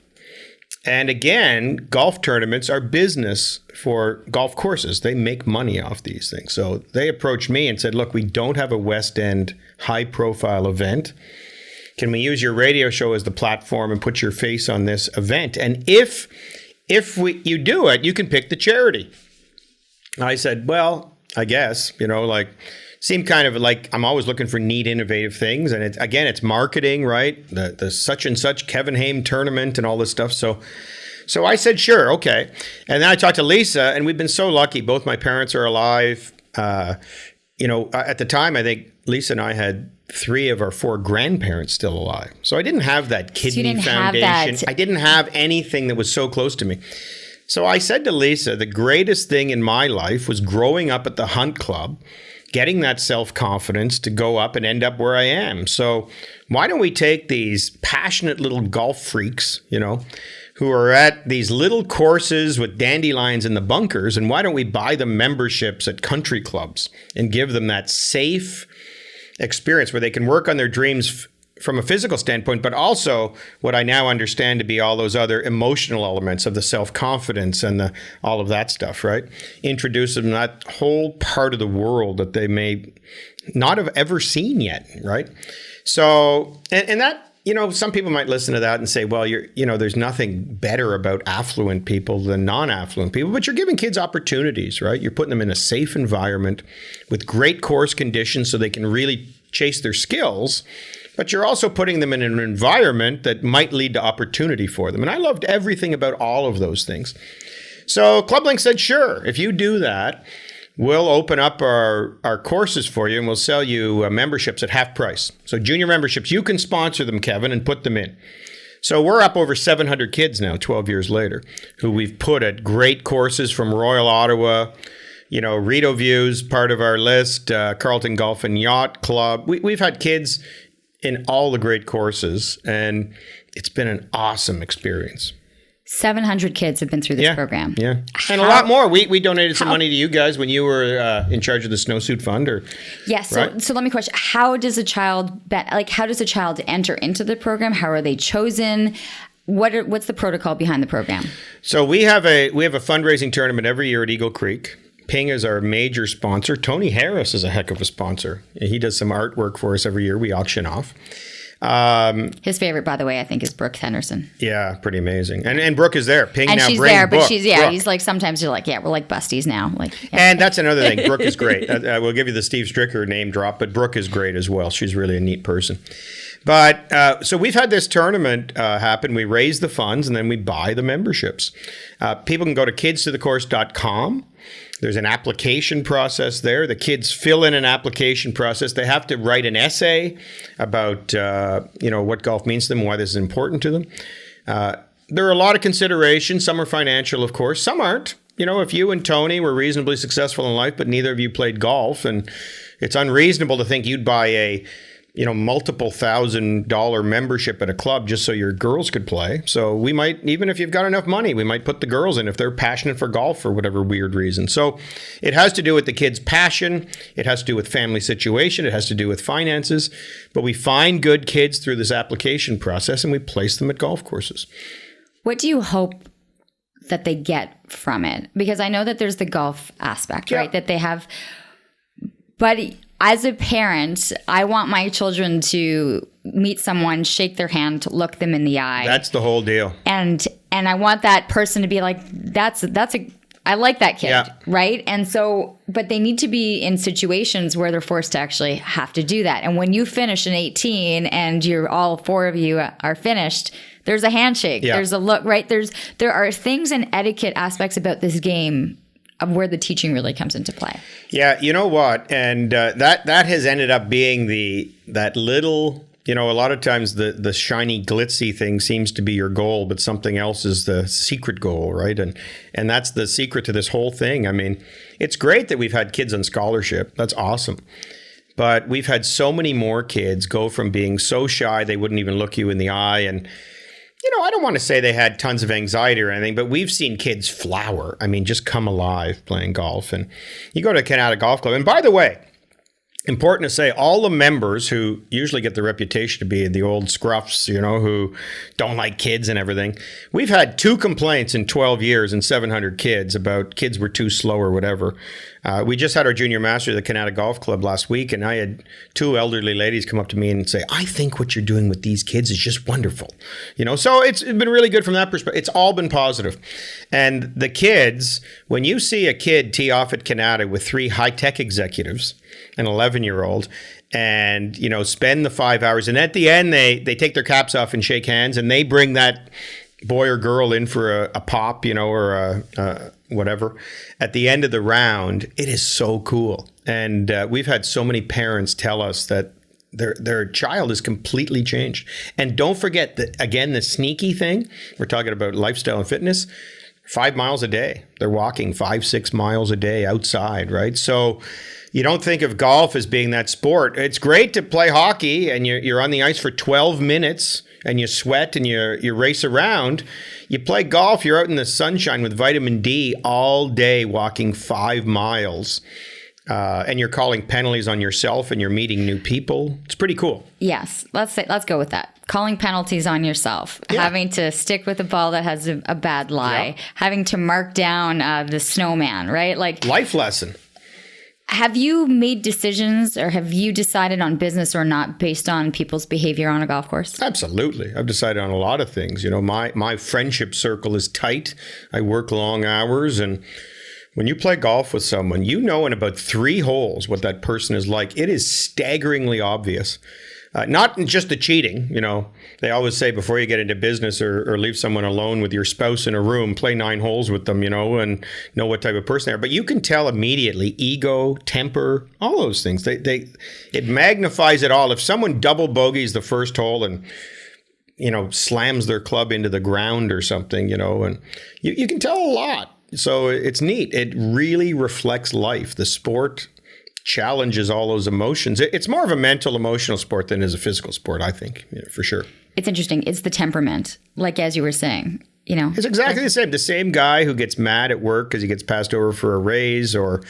And again, golf tournaments are business for golf courses. They make money off these things. So they approached me and said, look, we don't have a West End high-profile event. Can we use your radio show as the platform and put your face on this event? And if you do it, you can pick the charity. I said, well, I guess, seemed kind of like I'm always looking for neat, innovative things. And it's marketing, right? The such and such Kevin Haime tournament and all this stuff. So I said, sure, okay. And then I talked to Lisa, and we've been so lucky. Both my parents are alive. At the time, I think Lisa and I had 3 of our 4 grandparents still alive. So I didn't have that kidney foundation. I didn't have anything that was so close to me. So I said to Lisa, the greatest thing in my life was growing up at the Hunt Club, getting that self-confidence to go up and end up where I am. So why don't we take these passionate little golf freaks, who are at these little courses with dandelions in the bunkers, and why don't we buy them memberships at country clubs and give them that safe experience where they can work on their dreams from a physical standpoint, but also what I now understand to be all those other emotional elements of the self-confidence and all of that stuff, right? Introduce them to that whole part of the world that they may not have ever seen yet, right? So, and that, some people might listen to that and say, well, there's nothing better about affluent people than non-affluent people, but you're giving kids opportunities, right? You're putting them in a safe environment with great course conditions so they can really chase their skills. But you're also putting them in an environment that might lead to opportunity for them. And I loved everything about all of those things. So Club Link said, sure, if you do that, we'll open up our courses for you and we'll sell you memberships at half price. So junior memberships, you can sponsor them, Kevin, and put them in. So we're up over 700 kids now, 12 years later, who we've put at great courses from Royal Ottawa, Rideau Views, part of our list, Carlton Golf and Yacht Club. We've had kids in all the great courses, and it's been an awesome experience. 700 kids have been through this program. Yeah, and a lot more. We donated some money to you guys when you were in charge of the Snowsuit Fund, So let me question: how does a child enter into the program? How are they chosen? What's the protocol behind the program? So we have a fundraising tournament every year at Eagle Creek. Ping is our major sponsor. Tony Harris is a heck of a sponsor. He does some artwork for us every year. We auction off. His favorite, by the way, I think, is Brooke Henderson. Yeah, pretty amazing. And Brooke is there. Ping And now, she's bring there, but Brooke. Brooke. He's like, sometimes you're like, yeah, we're like besties now. Like, yeah. And that's another thing. Brooke is great. I will give you the Steve Stricker name drop, but Brooke is great as well. She's really a neat person. But so we've had this tournament happen. We raise the funds and then we buy the memberships. People can go to kidstothecourse.com. There's an application process there. The kids fill in an application process. They have to write an essay about what golf means to them, why this is important to them. There are a lot of considerations. Some are financial, of course. Some aren't. If you and Tony were reasonably successful in life, but neither of you played golf, and it's unreasonable to think you'd buy a multiple $1,000 membership at a club just so your girls could play. So we might, even if you've got enough money, we might put the girls in if they're passionate for golf for whatever weird reason. So it has to do with the kids' passion. It has to do with family situation. It has to do with finances. But we find good kids through this application process and we place them at golf courses. What do you hope that they get from it? Because I know that there's the golf aspect, right? That they have, but as a parent, I want my children to meet someone, shake their hand, look them in the eye. That's the whole deal. And I want that person to be like, I like that kid, right? And so, but they need to be in situations where they're forced to actually have to do that. And when you finish an 18 and all four of you are finished, there's a handshake, there's a look, right? There are things and etiquette aspects about this game of where the teaching really comes into play. Yeah, you know what? And that has ended up being that little, a lot of times the shiny, glitzy thing seems to be your goal, but something else is the secret goal, right? And that's the secret to this whole thing. I mean, it's great that we've had kids on scholarship. That's awesome. But we've had so many more kids go from being so shy they wouldn't even look you in the eye. And I don't want to say they had tons of anxiety or anything, but we've seen kids flower. I mean, just come alive playing golf. And you go to Canada Golf Club. And by the way, important to say, all the members who usually get the reputation to be the old scruffs, who don't like kids and everything. We've had 2 complaints in 12 years and 700 kids about kids were too slow or whatever. We just had our junior master at the Canada Golf Club last week, and I had 2 elderly ladies come up to me and say, I think what you're doing with these kids is just wonderful. So it's been really good from that perspective. It's all been positive. And the kids, when you see a kid tee off at Canada with 3 high-tech executives, an 11-year-old, and, spend the 5 hours, and at the end, they take their caps off and shake hands, and they bring that boy or girl in for a pop, or a whatever. At the end of the round, it is so cool. And we've had so many parents tell us that their child is completely changed. And don't forget that, again, the sneaky thing, we're talking about lifestyle and fitness, 5 miles a day. They're walking 5-6 miles a day outside, right? So you don't think of golf as being that sport. It's great to play hockey and you're on the ice for 12 minutes and you sweat and you race around. You play golf, you're out in the sunshine with vitamin D all day walking 5 miles. And you're calling penalties on yourself and you're meeting new people. It's pretty cool. Yes. Let's go with that. Calling penalties on yourself, having to stick with a ball that has a bad lie, having to mark down the snowman, right? Like life lesson. Have you made decisions or have you decided on business or not based on people's behavior on a golf course? Absolutely. I've decided on a lot of things. My friendship circle is tight. I work long hours, and when you play golf with someone, in about 3 holes what that person is like. It is staggeringly obvious. Not just the cheating, they always say before you get into business or leave someone alone with your spouse in a room, play 9 holes with them, and know what type of person they are. But you can tell immediately, ego, temper, all those things. It magnifies it all. If someone double bogeys the first hole and, slams their club into the ground or something, and you can tell a lot. So it's neat. It really reflects life. The sport challenges all those emotions. It's more of a mental, emotional sport than is a physical sport, I think, for sure. It's interesting. It's the temperament, like as you were saying, It's exactly the same. The same guy who gets mad at work because he gets passed over for a raise, or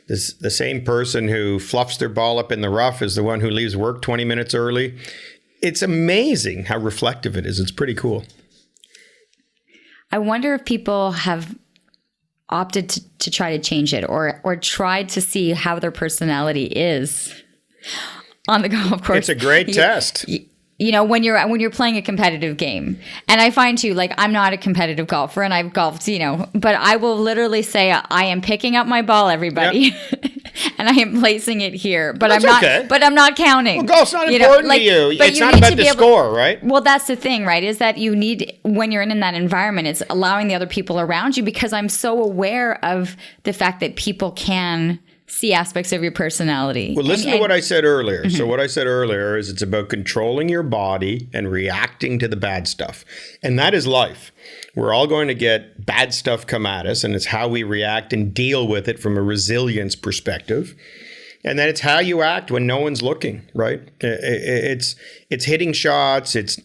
the same person who fluffs their ball up in the rough is the one who leaves work 20 minutes early. It's amazing how reflective it is. It's pretty cool. I wonder if people have opted to try to change it or tried to see how their personality is on the golf course. It's a great test. when you're playing a competitive game. And I find too, like, I'm not a competitive golfer and I've golfed, but I will literally say, I am picking up my ball, everybody. Yep. And I am placing it here, but I'm not. Okay. But I'm not counting. Well, golf's not important to you. It's not about the score, right? Well, that's the thing, right? Is that you need, when you're in that environment, it's allowing the other people around you, because I'm so aware of the fact that people can see aspects of your personality. Well, listen to what I said earlier. Mm-hmm. So what I said earlier is it's about controlling your body and reacting to the bad stuff, and that is life. We're all going to get bad stuff come at us, and it's how we react and deal with it from a resilience perspective. And then it's how you act when no one's looking, right? It's hitting shots. It's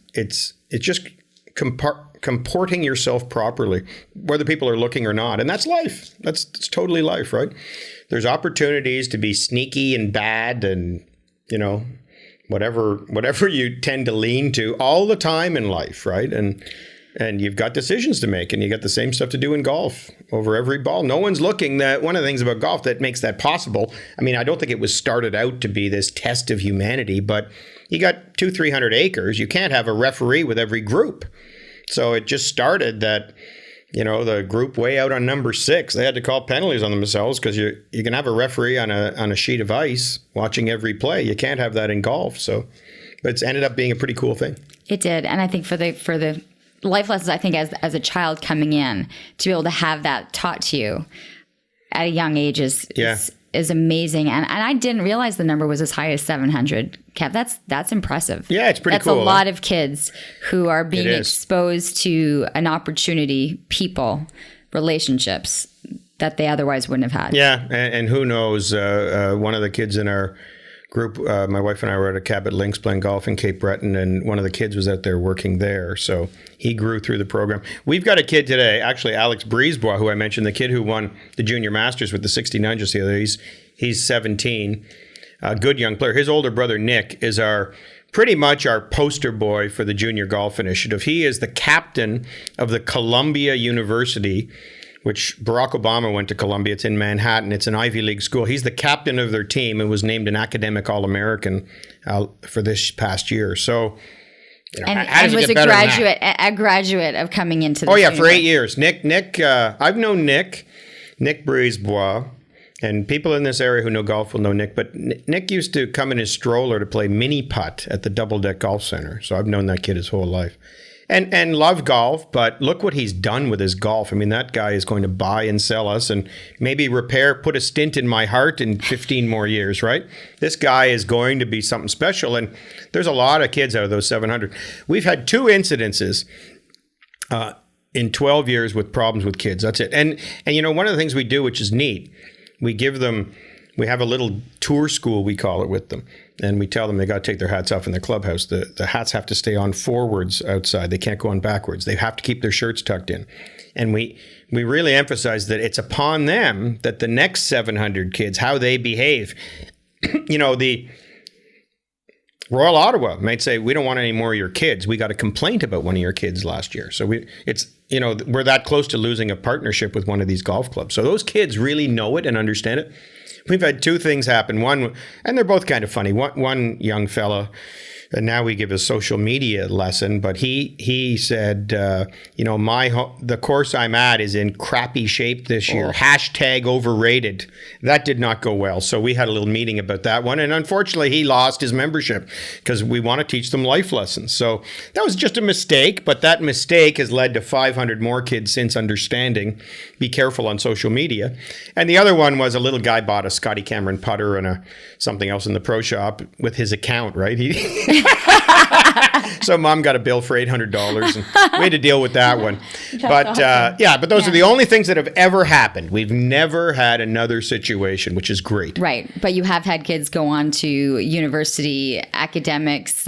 just comporting yourself properly, whether people are looking or not. And that's life. That's totally life, right? There's opportunities to be sneaky and bad and, whatever you tend to lean to all the time in life, right? And you've got decisions to make, and you got the same stuff to do in golf over every ball. No one's looking. One of the things about golf that makes that possible, I mean, I don't think it was started out to be this test of humanity, but you got 200-300 acres. You can't have a referee with every group. So it just started that, the group way out on number 6, they had to call penalties on themselves, because you can have a referee on a sheet of ice watching every play. You can't have that in golf. So, but it's ended up being a pretty cool thing. It did. And I think for the life lessons, I think as a child coming in, to be able to have that taught to you at a young age is amazing. And I didn't realize the number was as high as 700. Kev, that's impressive. Yeah, it's pretty cool. That's a lot of kids who are being exposed to an opportunity, people, relationships that they otherwise wouldn't have had. Yeah, and who knows, one of the kids in our group, my wife and I were at a Cabot Links playing golf in Cape Breton, and one of the kids was out there working there. So he grew through the program. We've got a kid today, actually Alex Brisebois, who I mentioned, the kid who won the Junior Masters with the 69 just the other day. He's 17, a good young player. His older brother, Nick, is pretty much our poster boy for the Junior Golf Initiative. He is the captain of the Columbia University, which Barack Obama went to Columbia. It's in Manhattan. It's an Ivy League school. He's the captain of their team and was named an academic All-American for this past year. So, and was a graduate of coming into the for 8 years. Nick, I've known Nick Brisebois, and people in this area who know golf will know Nick, but Nick used to come in his stroller to play mini putt at the Double Deck Golf Center. So I've known that kid his whole life. And love golf, but look what he's done with his golf. I mean, that guy is going to buy and sell us and maybe put a stint in my heart in 15 more years, right? This guy is going to be something special. And there's a lot of kids out of those 700. We've had 2 incidences in 12 years with problems with kids. That's it. And one of the things we do, which is neat, we have a little tour school, we call it, with them. And we tell them they got to take their hats off in the clubhouse. The hats have to stay on forwards outside. They can't go on backwards. They have to keep their shirts tucked in. And we really emphasize that it's upon them that the next 700 kids, how they behave. The Royal Ottawa might say, we don't want any more of your kids. We got a complaint about one of your kids last year. So we're that close to losing a partnership with one of these golf clubs. So those kids really know it and understand it. We've had 2 things happen. One, and they're both kind of funny. One young fella, and now we give a social media lesson, but he said, the course I'm at is in crappy shape this year. # overrated. That did not go well. So we had a little meeting about that one. And unfortunately, he lost his membership because we want to teach them life lessons. So that was just a mistake, but that mistake has led to 500 more kids since understanding. Be careful on social media. And the other one was a little guy bought a Scotty Cameron putter and something else in the pro shop with his account, right? So mom got a bill for $800 and we had to deal with that one. But awesome. But those are the only things that have ever happened. We've never had another situation, which is great. Right. But you have had kids go on to university, academics,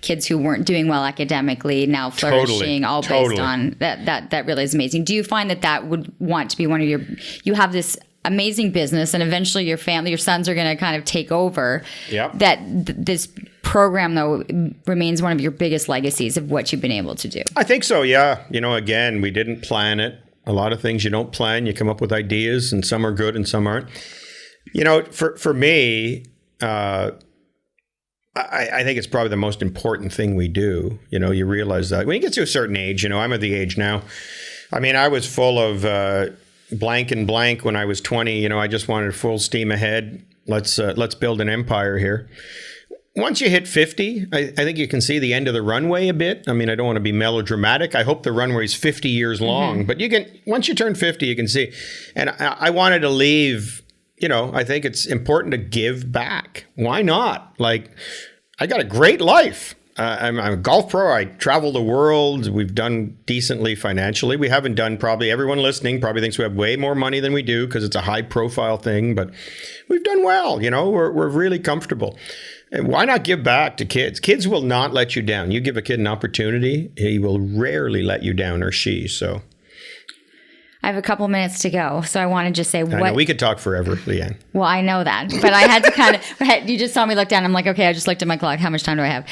kids who weren't doing well academically, now flourishing, based on that. That really is amazing. Do you find that would want to be one of you have this amazing business and eventually your sons are going to kind of take over. Yep. This program, though, remains one of your biggest legacies of what you've been able to do. I think so, yeah. Again, we didn't plan it. A lot of things you don't plan. You come up with ideas, and some are good and some aren't. For me, I think it's probably the most important thing we do. You realize that when you get to a certain age, I'm at the age now. I mean, I was full of blank and blank when I was 20. I just wanted full steam ahead. Let's build an empire here. Once you hit 50, I think you can see the end of the runway a bit. I mean, I don't want to be melodramatic. I hope the runway is 50 years long, but once you turn 50, you can see. And I wanted to leave. I think it's important to give back. Why not? Like, I got a great life. I'm a golf pro. I travel the world. We've done decently financially. We haven't done, probably everyone listening probably thinks we have way more money than we do because it's a high profile thing, but we've done well. We're really comfortable. And why not give back to kids? Kids will not let you down. You give a kid an opportunity, he will rarely let you down, or she. So I have a couple minutes to go, so I want to just say I know, we could talk forever, Lianne. Well, I know that, but I had to you just saw me look down. I'm like, okay, I just looked at my clock. How much time do I have?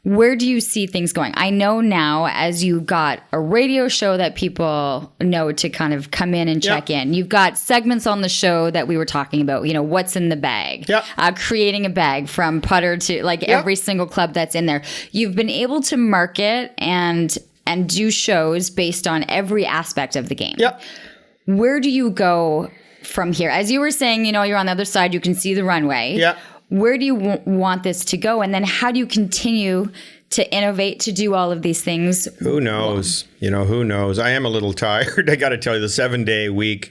Where do you see things going? I know now, as you've got a radio show that people know to kind of come in and check in. You've got segments on the show that we were talking about, what's in the bag, creating a bag from putter to every single club that's in there. You've been able to market and do shows based on every aspect of the game. Yep. Where do you go from here? As you were saying, you're on the other side, you can see the runway. Yeah. Where do you want this to go? And then how do you continue to innovate, to do all of these things? Who knows? Who knows? I am a little tired. I got to tell you, the 7-day week,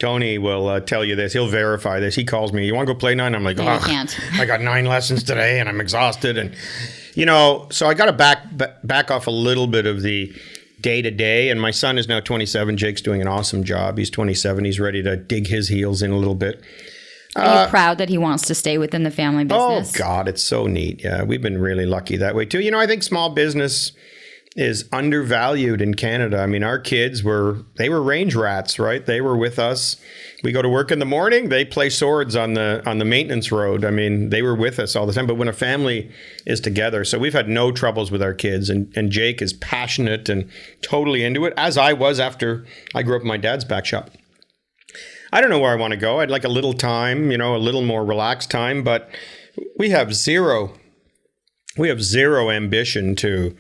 Tony will tell you this. He'll verify this. He calls me, you want to go play 9? I'm like, I can't. I got 9 lessons today and I'm exhausted. And, so I got to back off a little bit of the day-to-day. And my son is now 27. Jake's doing an awesome job. He's 27. He's ready to dig his heels in a little bit. Are you proud that he wants to stay within the family business? Oh, God, it's so neat. Yeah, we've been really lucky that way, too. I think small business is undervalued in Canada. I mean, our kids were range rats, right? They were with us. We go to work in the morning. They play swords on the maintenance road. I mean, they were with us all the time. But when a family is together, so we've had no troubles with our kids. And Jake is passionate and totally into it, as I was after I grew up in my dad's back shop. I don't know where I want to go. I'd like a little time, a little more relaxed time, but we have zero ambition to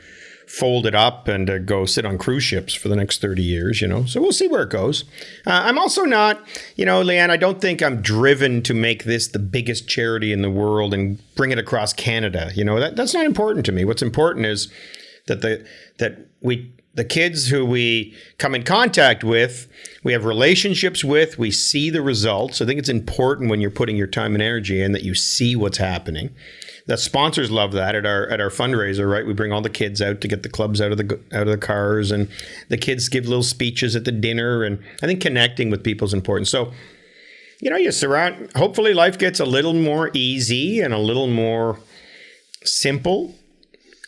fold it up and to go sit on cruise ships for the next 30 years, So we'll see where it goes. I'm also not, Lianne, I don't think I'm driven to make this the biggest charity in the world and bring it across Canada. That's not important to me. What's important is that the kids who we come in contact with, we have relationships with, we see the results. I think it's important when you're putting your time and energy in that you see what's happening. The sponsors love that at our fundraiser, right? We bring all the kids out to get the clubs out of the cars, and the kids give little speeches at the dinner. And I think connecting with people is important. So, hopefully life gets a little more easy and a little more simple.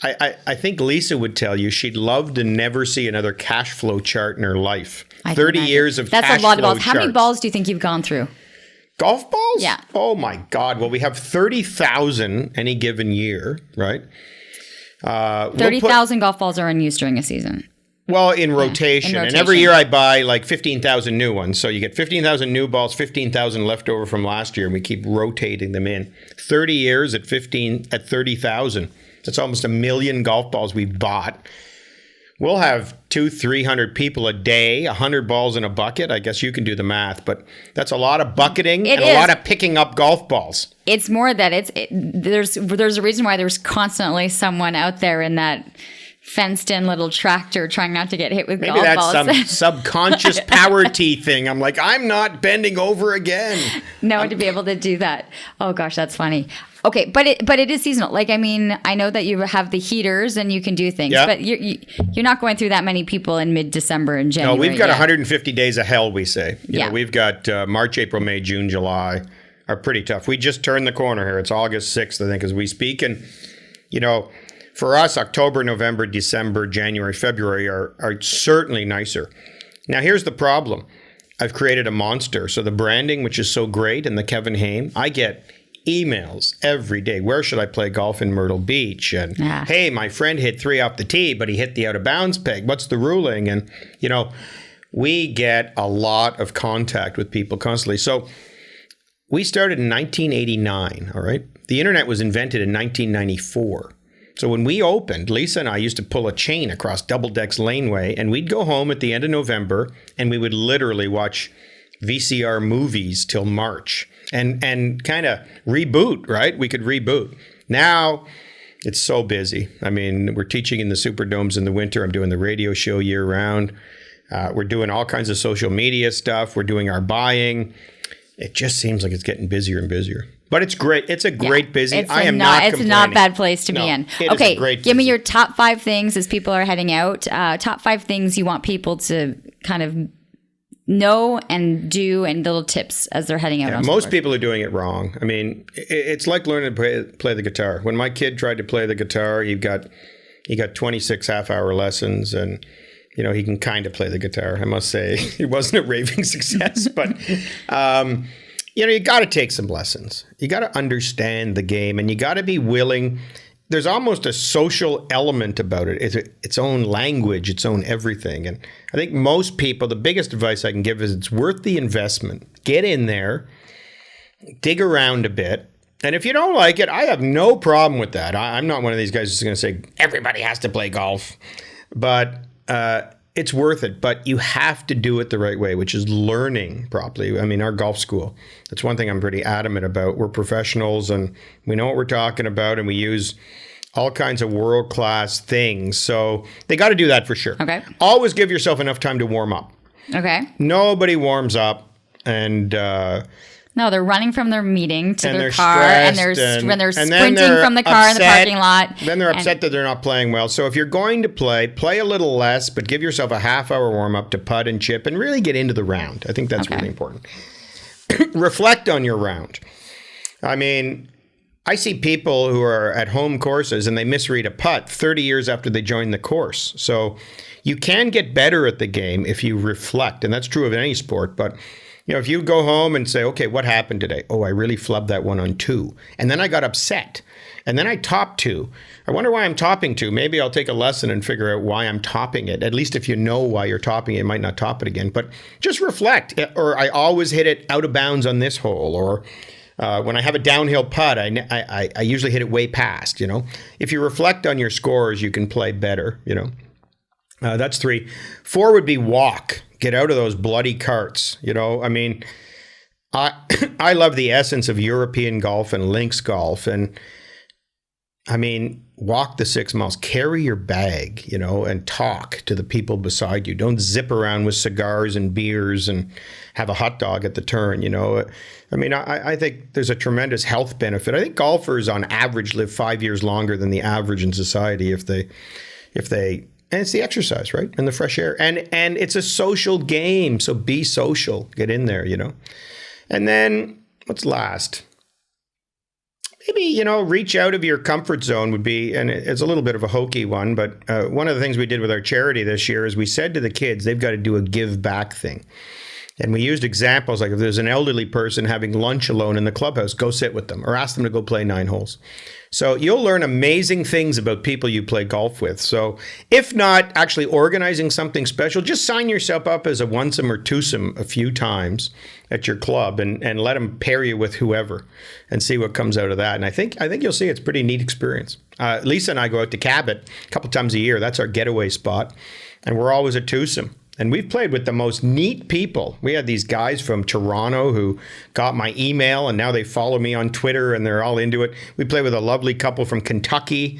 I think Lisa would tell you she'd love to never see another cash flow chart in her life. 30 years of That's cash a lot of flow balls. How many charts. Balls do you think you've gone through? Golf balls? Yeah. Oh my God. Well, we have 30,000 any given year, right? 30,000 golf balls are unused during a season. Well, in rotation. in And every year I buy like 15,000 new ones. So you get 15,000 new balls, 15,000 left over from last year, and we keep rotating them in. 30 years at 30,000. That's almost 1 million golf balls we've bought. We'll have 200-300 people a day, 100 balls in a bucket. I guess you can do the math, but that's a lot of bucketing and a lot of picking up golf balls. It's more that there's a reason why there's constantly someone out there in that fenced-in little tractor trying not to get hit with golf balls. Maybe that's some subconscious power T thing. I'm like, I'm not bending over again. To be able to do that. Oh gosh, that's funny. Okay, but it is seasonal. Like, I mean, I know that you have the heaters and you can do things, but you're not going through that many people in mid-December and January. No, we've got 150 days of hell, we say. You Yeah. know, we've got March, April, May, June, July are pretty tough. We just turned the corner here. It's August 6th, I think, as we speak. And, you know, for us, October, November, December, January, February are certainly nicer. Now, here's the problem. I've created a monster. So the branding, which is so great, and the Kevin Haime, I get emails every day. Where should I play golf in Myrtle Beach? And hey, my friend hit 3 off the tee, but he hit the out of bounds peg. What's the ruling? And, you know, we get a lot of contact with people constantly. So we started in 1989, all right? the internet was invented in 1994. So when we opened, Lisa and I used to pull a chain across Double Deck's laneway, and we'd go home at the end of November, and we would literally watch VCR movies till March and kind of reboot, right? We could reboot. Now it's so busy. I mean, we're teaching in the Superdomes in the winter. I'm doing the radio show year round. We're doing all kinds of social media stuff. We're doing our buying. It just seems like it's getting busier and busier. But it's great. It's a great busy. It's a not bad place to be in. Okay, give me your top 5 things as people are heading out. Top 5 things you want people to kind of know and do, and little tips as they're heading out. Yeah, most people are doing it wrong. I mean, it's like learning to play the guitar. When my kid tried to play the guitar, he got 26 half-hour lessons, and he can kind of play the guitar. I must say, it wasn't a raving success, but. You got to take some lessons. You got to understand the game, and you got to be willing. There's almost a social element about it. It's its own language, its own everything. And I think most people, the biggest advice I can give is it's worth the investment. Get in there, dig around a bit. And if you don't like it, I have no problem with that. I'm not one of these guys who's going to say everybody has to play golf. But it's worth it, but you have to do it the right way, which is learning properly. I mean, our golf school, that's one thing I'm pretty adamant about. We're professionals and we know what we're talking about, and we use all kinds of world-class things. So they got to do that for sure. Okay. Always give yourself enough time to warm up. Okay. Nobody warms up, and no, they're running from their meeting to their car, and they're sprinting they're from the car in the parking lot. Then they're upset that they're not playing well. So if you're going to play a little less, but give yourself a half-hour warm-up to putt and chip and really get into the round. I think that's really important. Reflect on your round. I mean, I see people who are at home courses and they misread a putt 30 years after they join the course. So you can get better at the game if you reflect, and that's true of any sport, but if you go home and say, okay, what happened today? Oh, I really flubbed that one on 2. And then I got upset. And then I topped 2. I wonder why I'm topping 2. Maybe I'll take a lesson and figure out why I'm topping it. At least if you know why you're topping it, you might not top it again. But just reflect. Or I always hit it out of bounds on this hole. Or when I have a downhill putt, I usually hit it way past, If you reflect on your scores, you can play better, That's 3. 4 would be walk. Get out of those bloody carts. I mean, I love the essence of European golf and links golf. And I mean, walk the 6 miles, carry your bag, and talk to the people beside you. Don't zip around with cigars and beers and have a hot dog at the turn, I mean, I think there's a tremendous health benefit. I think golfers on average live 5 years longer than the average in society if they and it's the exercise, right? And the fresh air. And it's a social game. So be social. Get in there, And then what's last? Maybe, reach out of your comfort zone would be, and it's a little bit of a hokey one, but one of the things we did with our charity this year is we said to the kids, they've got to do a give back thing. And we used examples like if there's an elderly person having lunch alone in the clubhouse, go sit with them or ask them to go play 9 holes. So you'll learn amazing things about people you play golf with. So if not actually organizing something special, just sign yourself up as a onesome or twosome a few times at your club and let them pair you with whoever and see what comes out of that. And I think you'll see it's a pretty neat experience. Lisa and I go out to Cabot a couple times a year. That's our getaway spot. And we're always a twosome. And we've played with the most neat people. We had these guys from Toronto who got my email, and now they follow me on Twitter, and they're all into it. We played with a lovely couple from Kentucky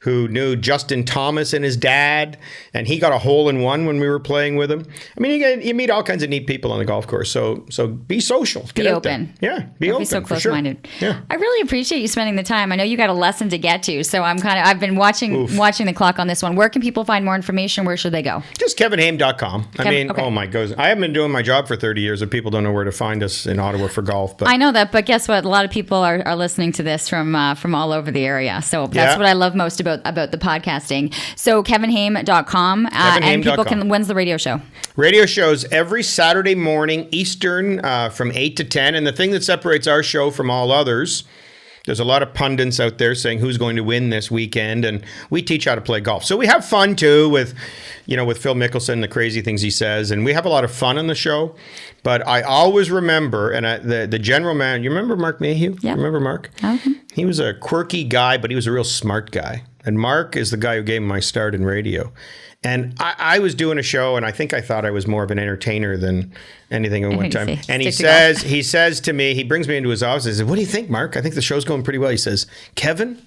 who knew Justin Thomas and his dad, and he got a hole-in-one when we were playing with him. I mean, you meet all kinds of neat people on the golf course, so be social. Get out open. There. Yeah, be open. Be so close-minded. Sure. Yeah. I really appreciate you spending the time. I know you got a lesson to get to, so I've been watching the clock on this one. Where can people find more information? Where should they go? Just kevinhaime.com. Oh my gosh, I haven't been doing my job for 30 years, and people don't know where to find us in Ottawa for golf. But I know that, but guess what? A lot of people are listening to this from all over the area. So that's what I love most about the podcasting. So kevinhaime.com. And people can, when's the radio show? Radio shows every Saturday morning Eastern from 8 to 10. And the thing that separates our show from all others, there's a lot of pundits out there saying who's going to win this weekend, and we teach how to play golf. So we have fun too with Phil Mickelson, the crazy things he says, and we have a lot of fun on the show. But I always remember, and the general man, you remember Mark Mayhew? Yeah. Remember Mark? Okay. He was a quirky guy, but he was a real smart guy. And Mark is the guy who gave me my start in radio. And I was doing a show, and I think I thought I was more of an entertainer than anything at one time. And he says to me, he brings me into his office and says, "What do you think, Mark? I think the show's going pretty well." He says, "Kevin,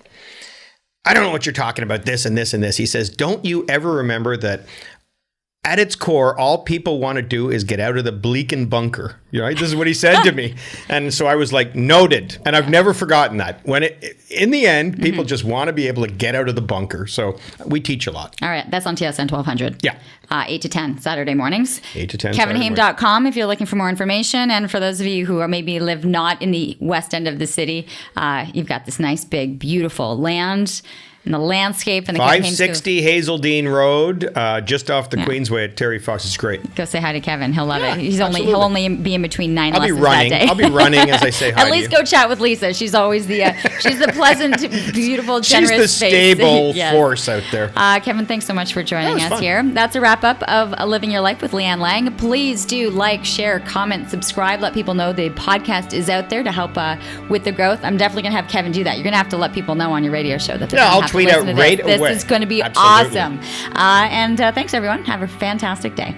I don't know what you're talking about, this and this and this." He says, "Don't you ever remember that at its core, all people want to do is get out of the bleaking bunker." You know, this is what he said to me. And so I was like, noted. And I've never forgotten that. In the end, people just want to be able to get out of the bunker. So we teach a lot. All right. That's on TSN 1200. Yeah. 8 to 10 Saturday mornings. 8 to 10. KevinHaime.com if you're looking for more information. And for those of you who are maybe live not in the west end of the city, you've got this nice, big, beautiful land and the landscape and the 560 Hazeldean Road, just off the Queensway at Terry Fox. It's great. Go say hi to Kevin. He'll love it. He'll only be in between 9 lessons running. that day. I'll be running as I say hi. At least go chat with Lisa. She's always she's the pleasant, beautiful, generous She's the stable force out there. Kevin, thanks so much for joining us here. That's a wrap up of Living Your Life with Lianne Laing. Please do like, share, comment, subscribe. Let people know the podcast is out there to help with the growth. I'm definitely going to have Kevin do that. You're going to have to let people know on your radio show that they're going to have to listen to this. I'll tweet out right away. This is going to be awesome. And thanks, everyone. Have a fantastic day.